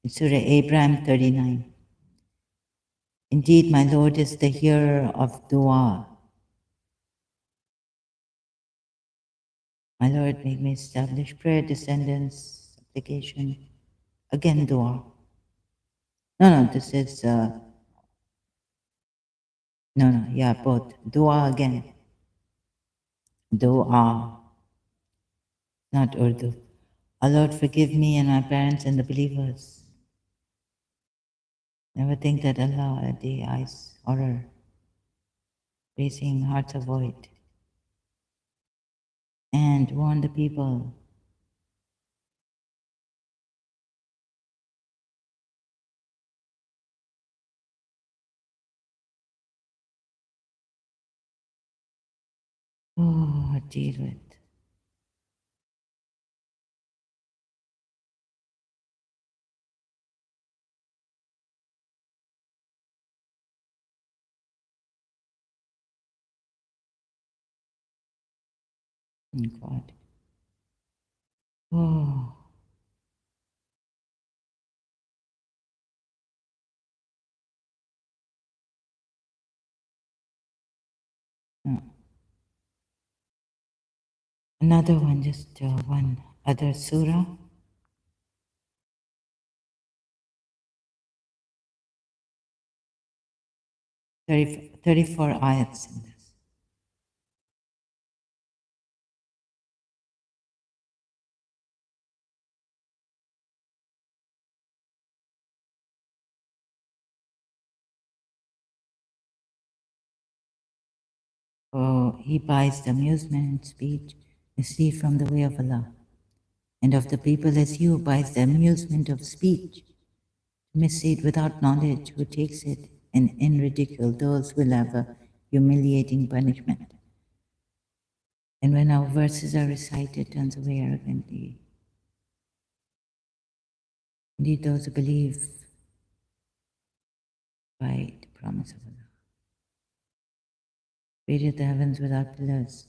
S1: It's Surah Abraham 39. Indeed, my Lord is the hearer of Dua. My Lord, make me establish prayer, descendants, supplication. Again, Dua. No, this is, both. Dua again. Dua, not Urdu. Our Lord, forgive me and my parents and the believers. Never think that Allah at the eyes horror, raising hearts avoid, and warn the people. Oh, deal with. God. Oh. No. Another one, just one other surah. 34 ayats in this. Oh, he buys the amusement, speech, received from the way of Allah. And of the people as you buys the amusement of speech, mislead without knowledge, who takes it and in ridicule those will have a humiliating punishment. And when our verses are recited, turns away arrogantly. Indeed, those who believe by the promise of Allah. Created the heavens without pillars,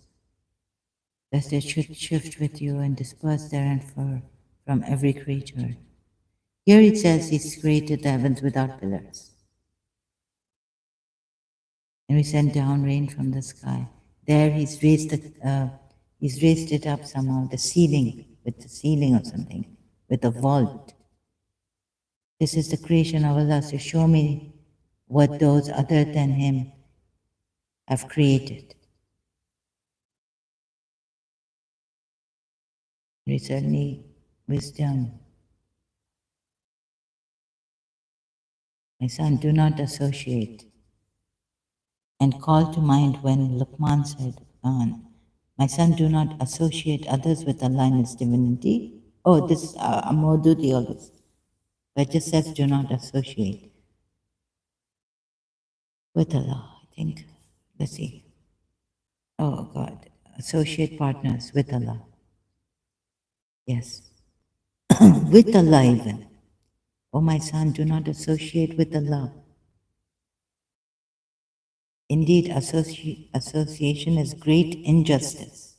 S1: lest they should shift with you and disperse therein from every creature. Here it says He's created the heavens without pillars. And we send down rain from the sky. There He's raised it up somehow, the ceiling, with the ceiling or something, with a vault. This is the creation of Allah, so show me what those other than Him have created. We certainly wisdom. My son, do not associate. And call to mind when Luqman said, My son, do not associate others with Allah in His divinity. Oh, this Maududi, all this. But it just says do not associate with Allah, I think. Let's see. Oh, God. Associate partners with Allah. Yes. With Allah, even. Oh, my son, do not associate with Allah. Indeed, association is great injustice.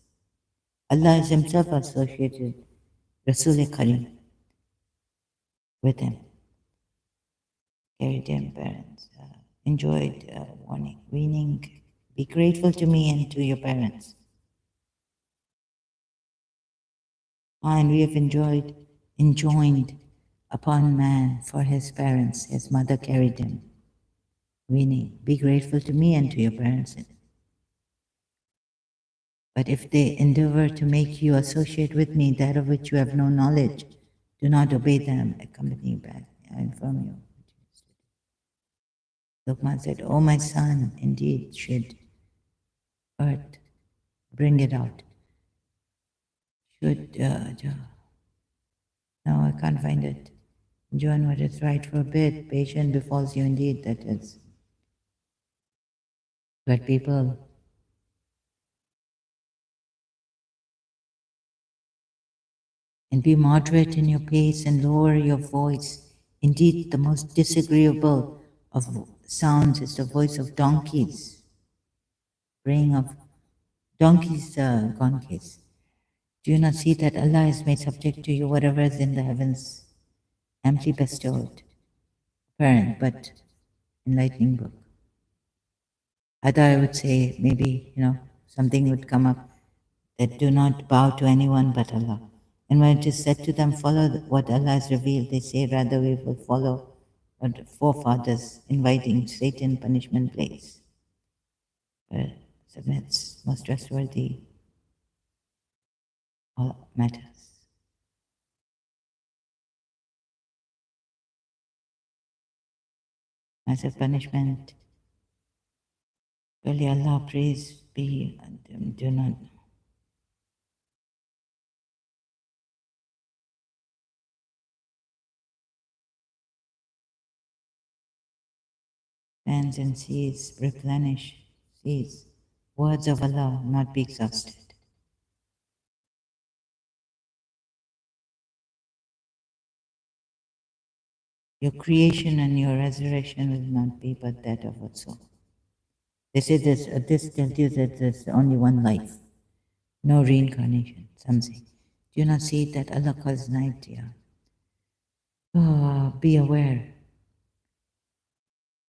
S1: Allah is Himself associated, Rasul Karim, with Him. Carried Him, parents. Enjoyed warning, weaning. Be grateful to me and to your parents. And we have enjoined upon man for his parents. His mother carried him, weaning. Be grateful to me and to your parents. But if they endeavor to make you associate with me that of which you have no knowledge, do not obey them. Accompany back. I inform you. Luqman said, "O my son, indeed should earth bring it out. Should no, I can't find it. Join what is right for a bit. Patience befalls you indeed. That is. But people and be moderate in your pace and lower your voice. Indeed, the most disagreeable of sounds is the voice of donkeys, braying of donkeys, donkeys. Do you not see that Allah has made subject to you whatever is in the heavens, amply bestowed? Apparent, but enlightening book. I thought I would say maybe, something would come up that do not bow to anyone but Allah. And when it is said to them, follow what Allah has revealed, they say, rather we will follow what forefathers inviting Satan punishment place. But submits, most trustworthy, all matters. Massive punishment. Really Allah, praise be, do not. Lands and seas, replenish seas. Words of Allah not be exhausted. Your creation and your resurrection will not be but that of a soul. They say this tells you that there's only one life, no reincarnation. Some say, do you not see that Allah calls night? Yeah. Oh, be aware.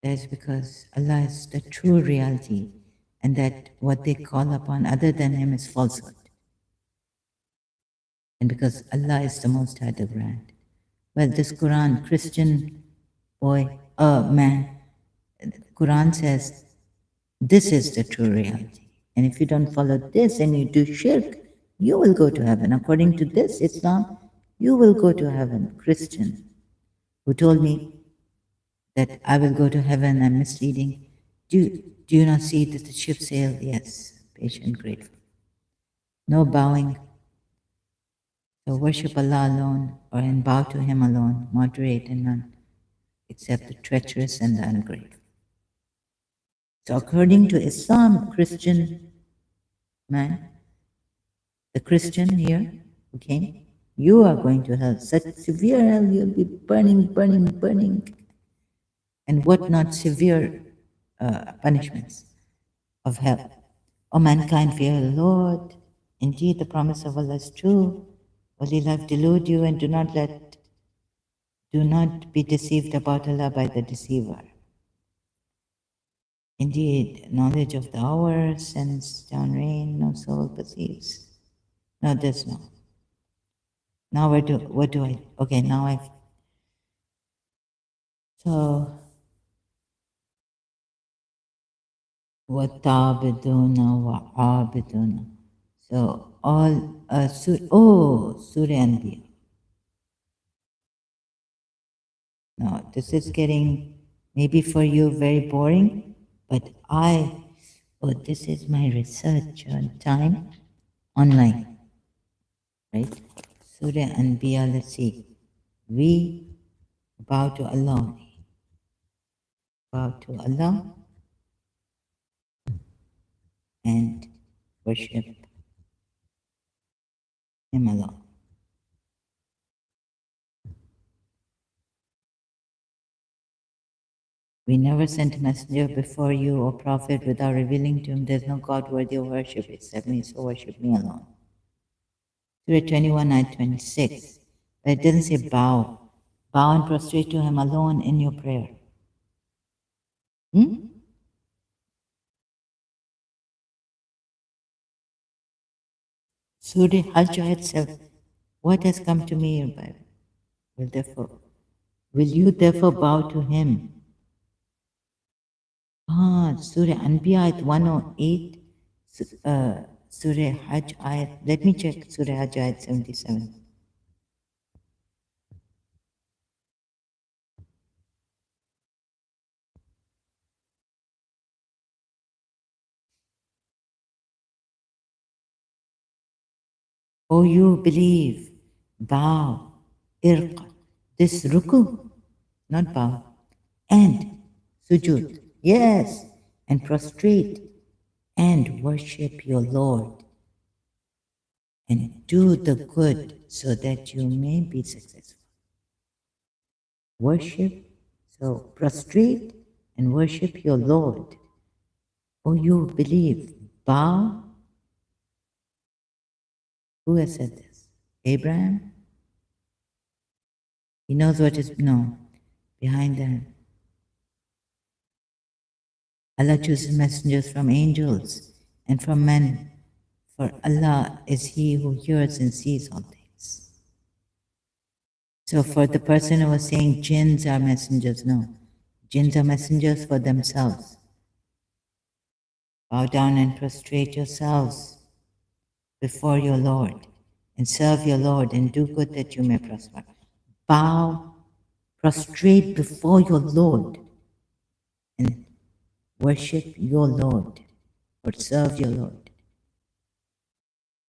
S1: That's because Allah is the true reality, and that what they call upon other than Him is falsehood. And because Allah is the Most High, the Grand. Well, this Quran, Christian boy, man, Quran says, this is the true reality. And if you don't follow this and you do shirk, you will go to heaven. According to this Islam, you will go to heaven. Christian, who told me that I will go to heaven, I'm misleading. Do you not see that the ship sailed? Yes, patient, grateful. No bowing. So worship Allah alone, or and bow to Him alone, moderate and none, except the treacherous and the ungrateful. So according to Islam, Christian man, the Christian here who came, you are going to hell. Such severe hell, you'll be burning, burning, burning. And what not severe punishments of hell. O mankind, fear the Lord. Indeed, the promise of Allah is true. Only love delude you, and do not be deceived about Allah by the deceiver. Indeed, knowledge of the hour sends down rain, no soul perceives. No, there's no. Now what do I, okay, now so, وَتَعْبِدُونَ وَعَابِدُونَ. So, all, Surah Anbiya. Now, this is getting, maybe for you, very boring, but this is my research on time. online, right? Surah Anbiya, let's see. We bow to Allah, bow to Allah and worship Him alone. We never sent a messenger before you or prophet without revealing to him there's no God worthy of worship except me, so worship me alone. Surah 21, ayat 26. But it doesn't say bow. Bow and prostrate to him alone in your prayer. Hmm? Surah Hajj ayat 7. What has come to me, your Bible? Will you therefore bow to him? Surah Anbiya ayat 108. Surah Hajj ayat. Let me check Surah Hajj ayat 77. Oh, you believe, bow, irq, this ruku, not bow, and sujud, yes, and prostrate and worship your Lord and do the good so that you may be successful. Worship, so prostrate and worship your Lord. Oh, you believe, bow. Who has said this? Abraham? He knows what is no behind that. Allah chooses messengers from angels and from men, for Allah is He who hears and sees all things. So for the person who was saying jinns are messengers, no. Jinns are messengers for themselves. Bow down and prostrate yourselves before your Lord and serve your Lord and do good that you may prosper. Bow, prostrate before your Lord and worship your Lord or serve your Lord.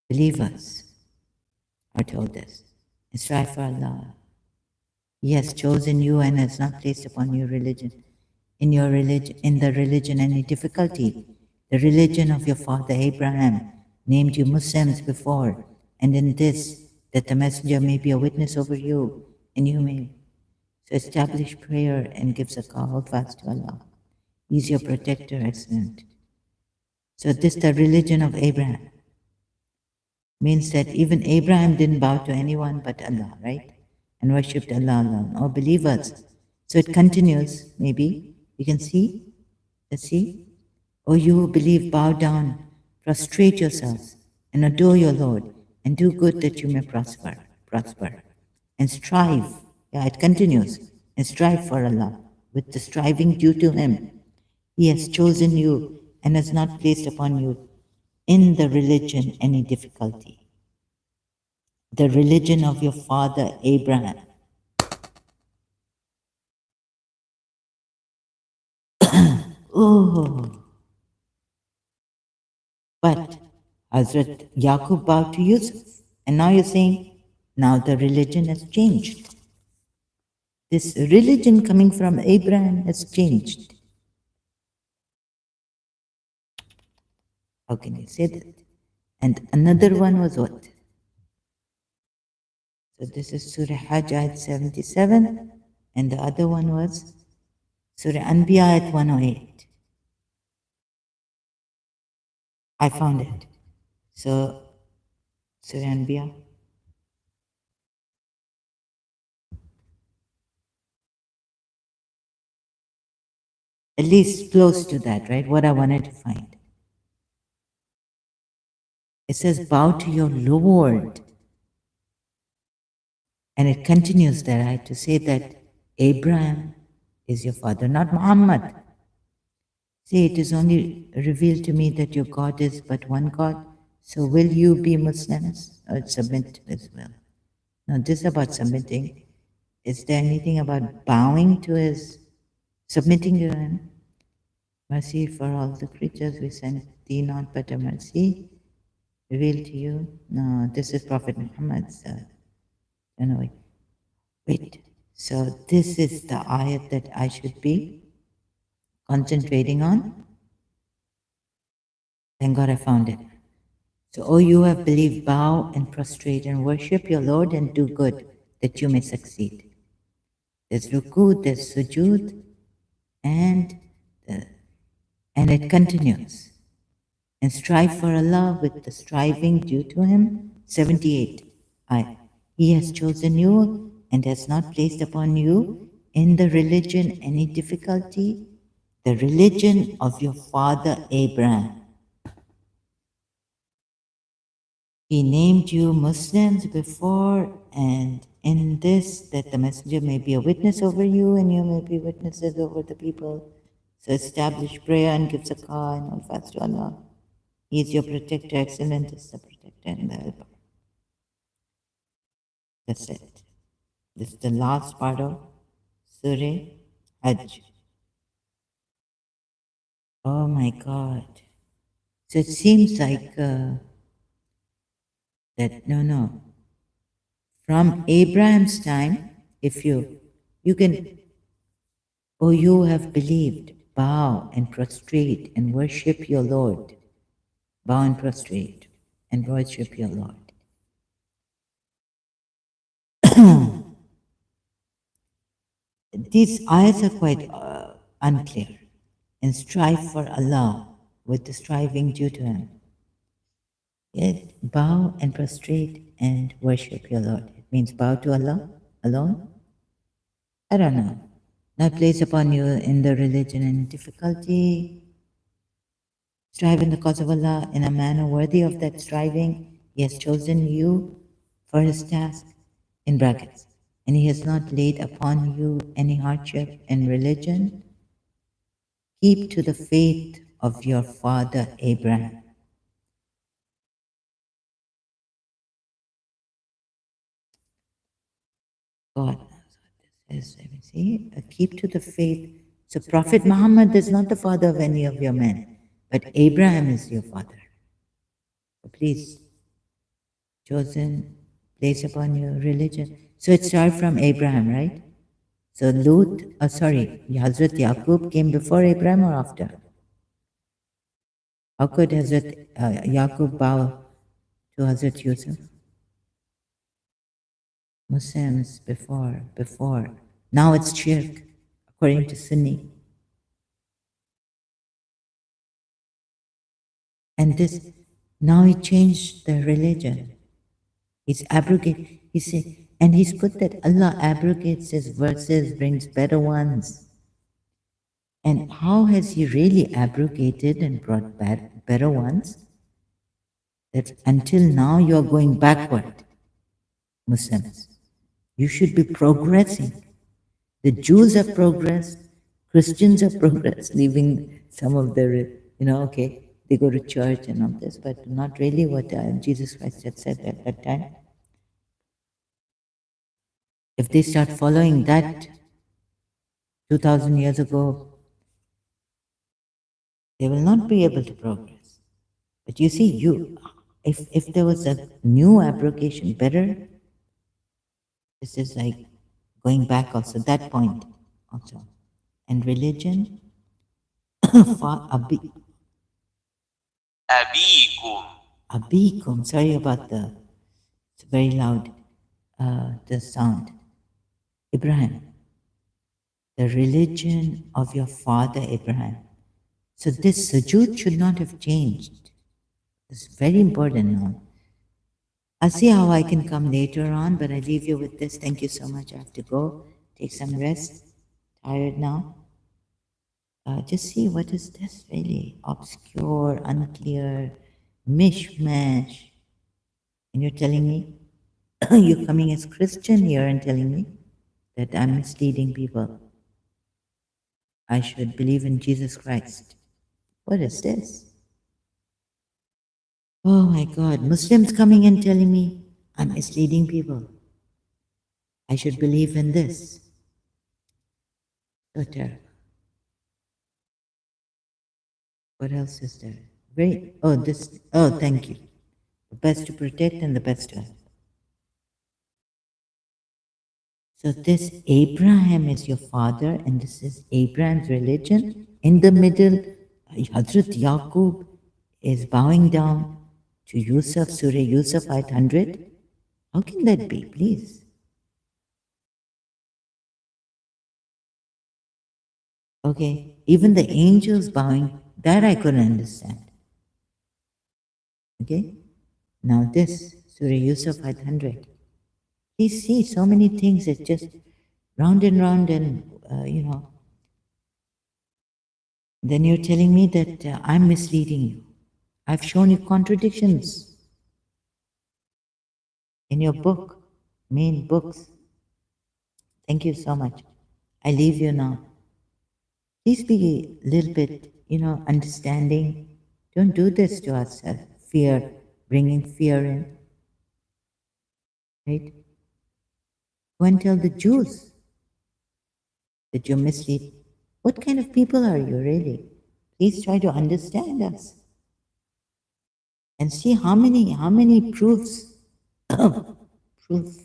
S1: Believers are told this and strive for Allah. He has chosen you and has not placed upon you in the religion any difficulty. The religion of your father Abraham named you Muslims before, and in this that the messenger may be a witness over you, and you may so establish prayer and give zakah, hold fast to Allah. He is your protector, excellent. So this the religion of Abraham. Means that even Abraham didn't bow to anyone but Allah, right? And worshipped Allah alone, or believers. So it continues, maybe. You can see? Let's see. O you who believe, bow down, prostrate yourselves, and adore your Lord, and do good that you may prosper. And strive, yeah, it continues, and strive for Allah, with the striving due to Him. He has chosen you and has not placed upon you in the religion any difficulty. The religion of your father Abraham. Oh, but Hazrat Yaqub bowed to Yusuf, and now you're saying, now the religion has changed. This religion coming from Abraham has changed. How can you say that? And another one was what? So this is Surah Hajj ayat 77, and the other one was Surah Anbiya ayat 108. I found it. So Surah Anbiya. At least close to that, right? What I wanted to find. It says, bow to your Lord. And it continues there, right, to say that Abraham is your father, not Muhammad. Say, it is only revealed to me that your God is but one God. So will you be Muslims or submit to his will? Now, this is about submitting. Is there anything about bowing to his, submitting to him? Mercy for all the creatures, we send thee not but a mercy. revealed to you? No, this is Prophet Muhammad's. No, wait. Wait. So this is the ayat that I should be concentrating on? Thank God I found it. So, O you who have believed, bow and prostrate and worship your Lord and do good, that you may succeed. There's ruku, there's sujood, and it continues. And strive for Allah with the striving due to Him. 78. He has chosen you and has not placed upon you in the religion any difficulty, the religion of your father Abraham. He named you Muslims before, and in this, that the messenger may be a witness over you, and you may be witnesses over the people. So establish prayer and give zakah and all fast to Allah. He is your protector, excellent is the protector and the helper. That's it. This is the last part of Surah Hajj. Oh my God. So it seems like that, no. From Abraham's time, if you can, O you who have believed, bow and prostrate and worship your Lord. Bow and prostrate and worship your Lord. These ayats are quite unclear. And strive for Allah with the striving due to Him. Yet bow and prostrate and worship your Lord. It means bow to Allah alone. I don't know. Not place upon you in the religion and difficulty. Strive in the cause of Allah in a manner worthy of that striving. He has chosen you for His task, in brackets, and He has not laid upon you any hardship in religion. Keep to the faith of your father Abraham. God knows what this is. Let me see. Keep to the faith. So Prophet Muhammad is not the father of any of your men, but Abraham is your father. So please, chosen, place upon your religion. So it started from Abraham, right? So Hazrat Yaqub came before Abraham or after? How could Hazrat Yaqub bow to Hazrat Yusuf? Muslims before. Now it's shirk, according to Sunni. And this, now he changed the religion. He's abrogated, and he's put that Allah abrogates his verses, brings better ones. And how has he really abrogated and brought better ones? That until now you're going backward, Muslims. You should be progressing. The Jews have progressed, Christians have progressed, leaving some of their, okay, they go to church and all this, but not really what Jesus Christ had said at that time. If they start following that 2000 years ago, they will not be able to progress. But you see, if there was a new abrogation better, this is like going back also, that point also. And religion, Abikum, sorry about it's very loud, the sound. Ibrahim, the religion of your father Abraham. So this sujood should not have changed. It's very important now. I'll see how I can come later on, but I leave you with this. Thank you so much. I have to go take some rest. Tired now. Just see what is this really? Obscure, unclear, mishmash. And you're telling me, you're coming as Christian here and telling me that I'm misleading people. I should believe in Jesus Christ. What is this? Oh my God, Muslims coming and telling me I'm misleading people. I should believe in this. So terrible. What else is there? Thank you. the best to protect and the best to help. So this Abraham is your father, and this is Abraham's religion. In the middle, Hazrat Yaqub is bowing down to Yusuf, Surah Yusuf, Ayat 100. How can that be, please? Okay, even the angels bowing, that I couldn't understand. Okay, now this, Surah Yusuf, Ayat 100. Please see so many things, it's just round and round, and then you're telling me that I'm misleading you. I've shown you contradictions in your book, main books. Thank you so much. I leave you now. Please be a little bit, understanding. Don't do this to ourselves. Fear, bringing fear in. Right? Go and tell the Jews that you're misleading. What kind of people are you really? Please try to understand us and see how many proofs, proof,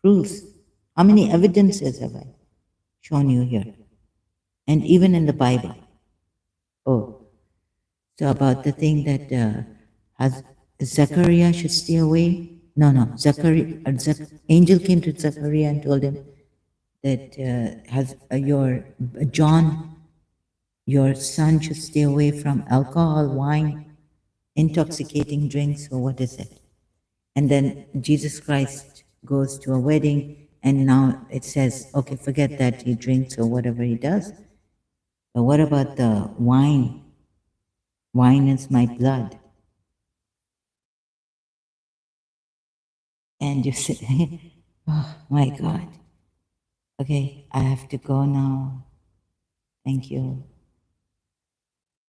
S1: proofs, how many evidences have I shown you here, and even in the Bible. Oh, so about the thing that has Zechariah should stay away. No, angel came to Zechariah and told him that has your John, your son should stay away from alcohol, wine, intoxicating drinks, or what is it? And then Jesus Christ goes to a wedding, and now it says, okay, forget that he drinks or whatever he does. But what about the wine? Wine is my blood. And you say, oh my God. Okay, I have to go now. Thank you.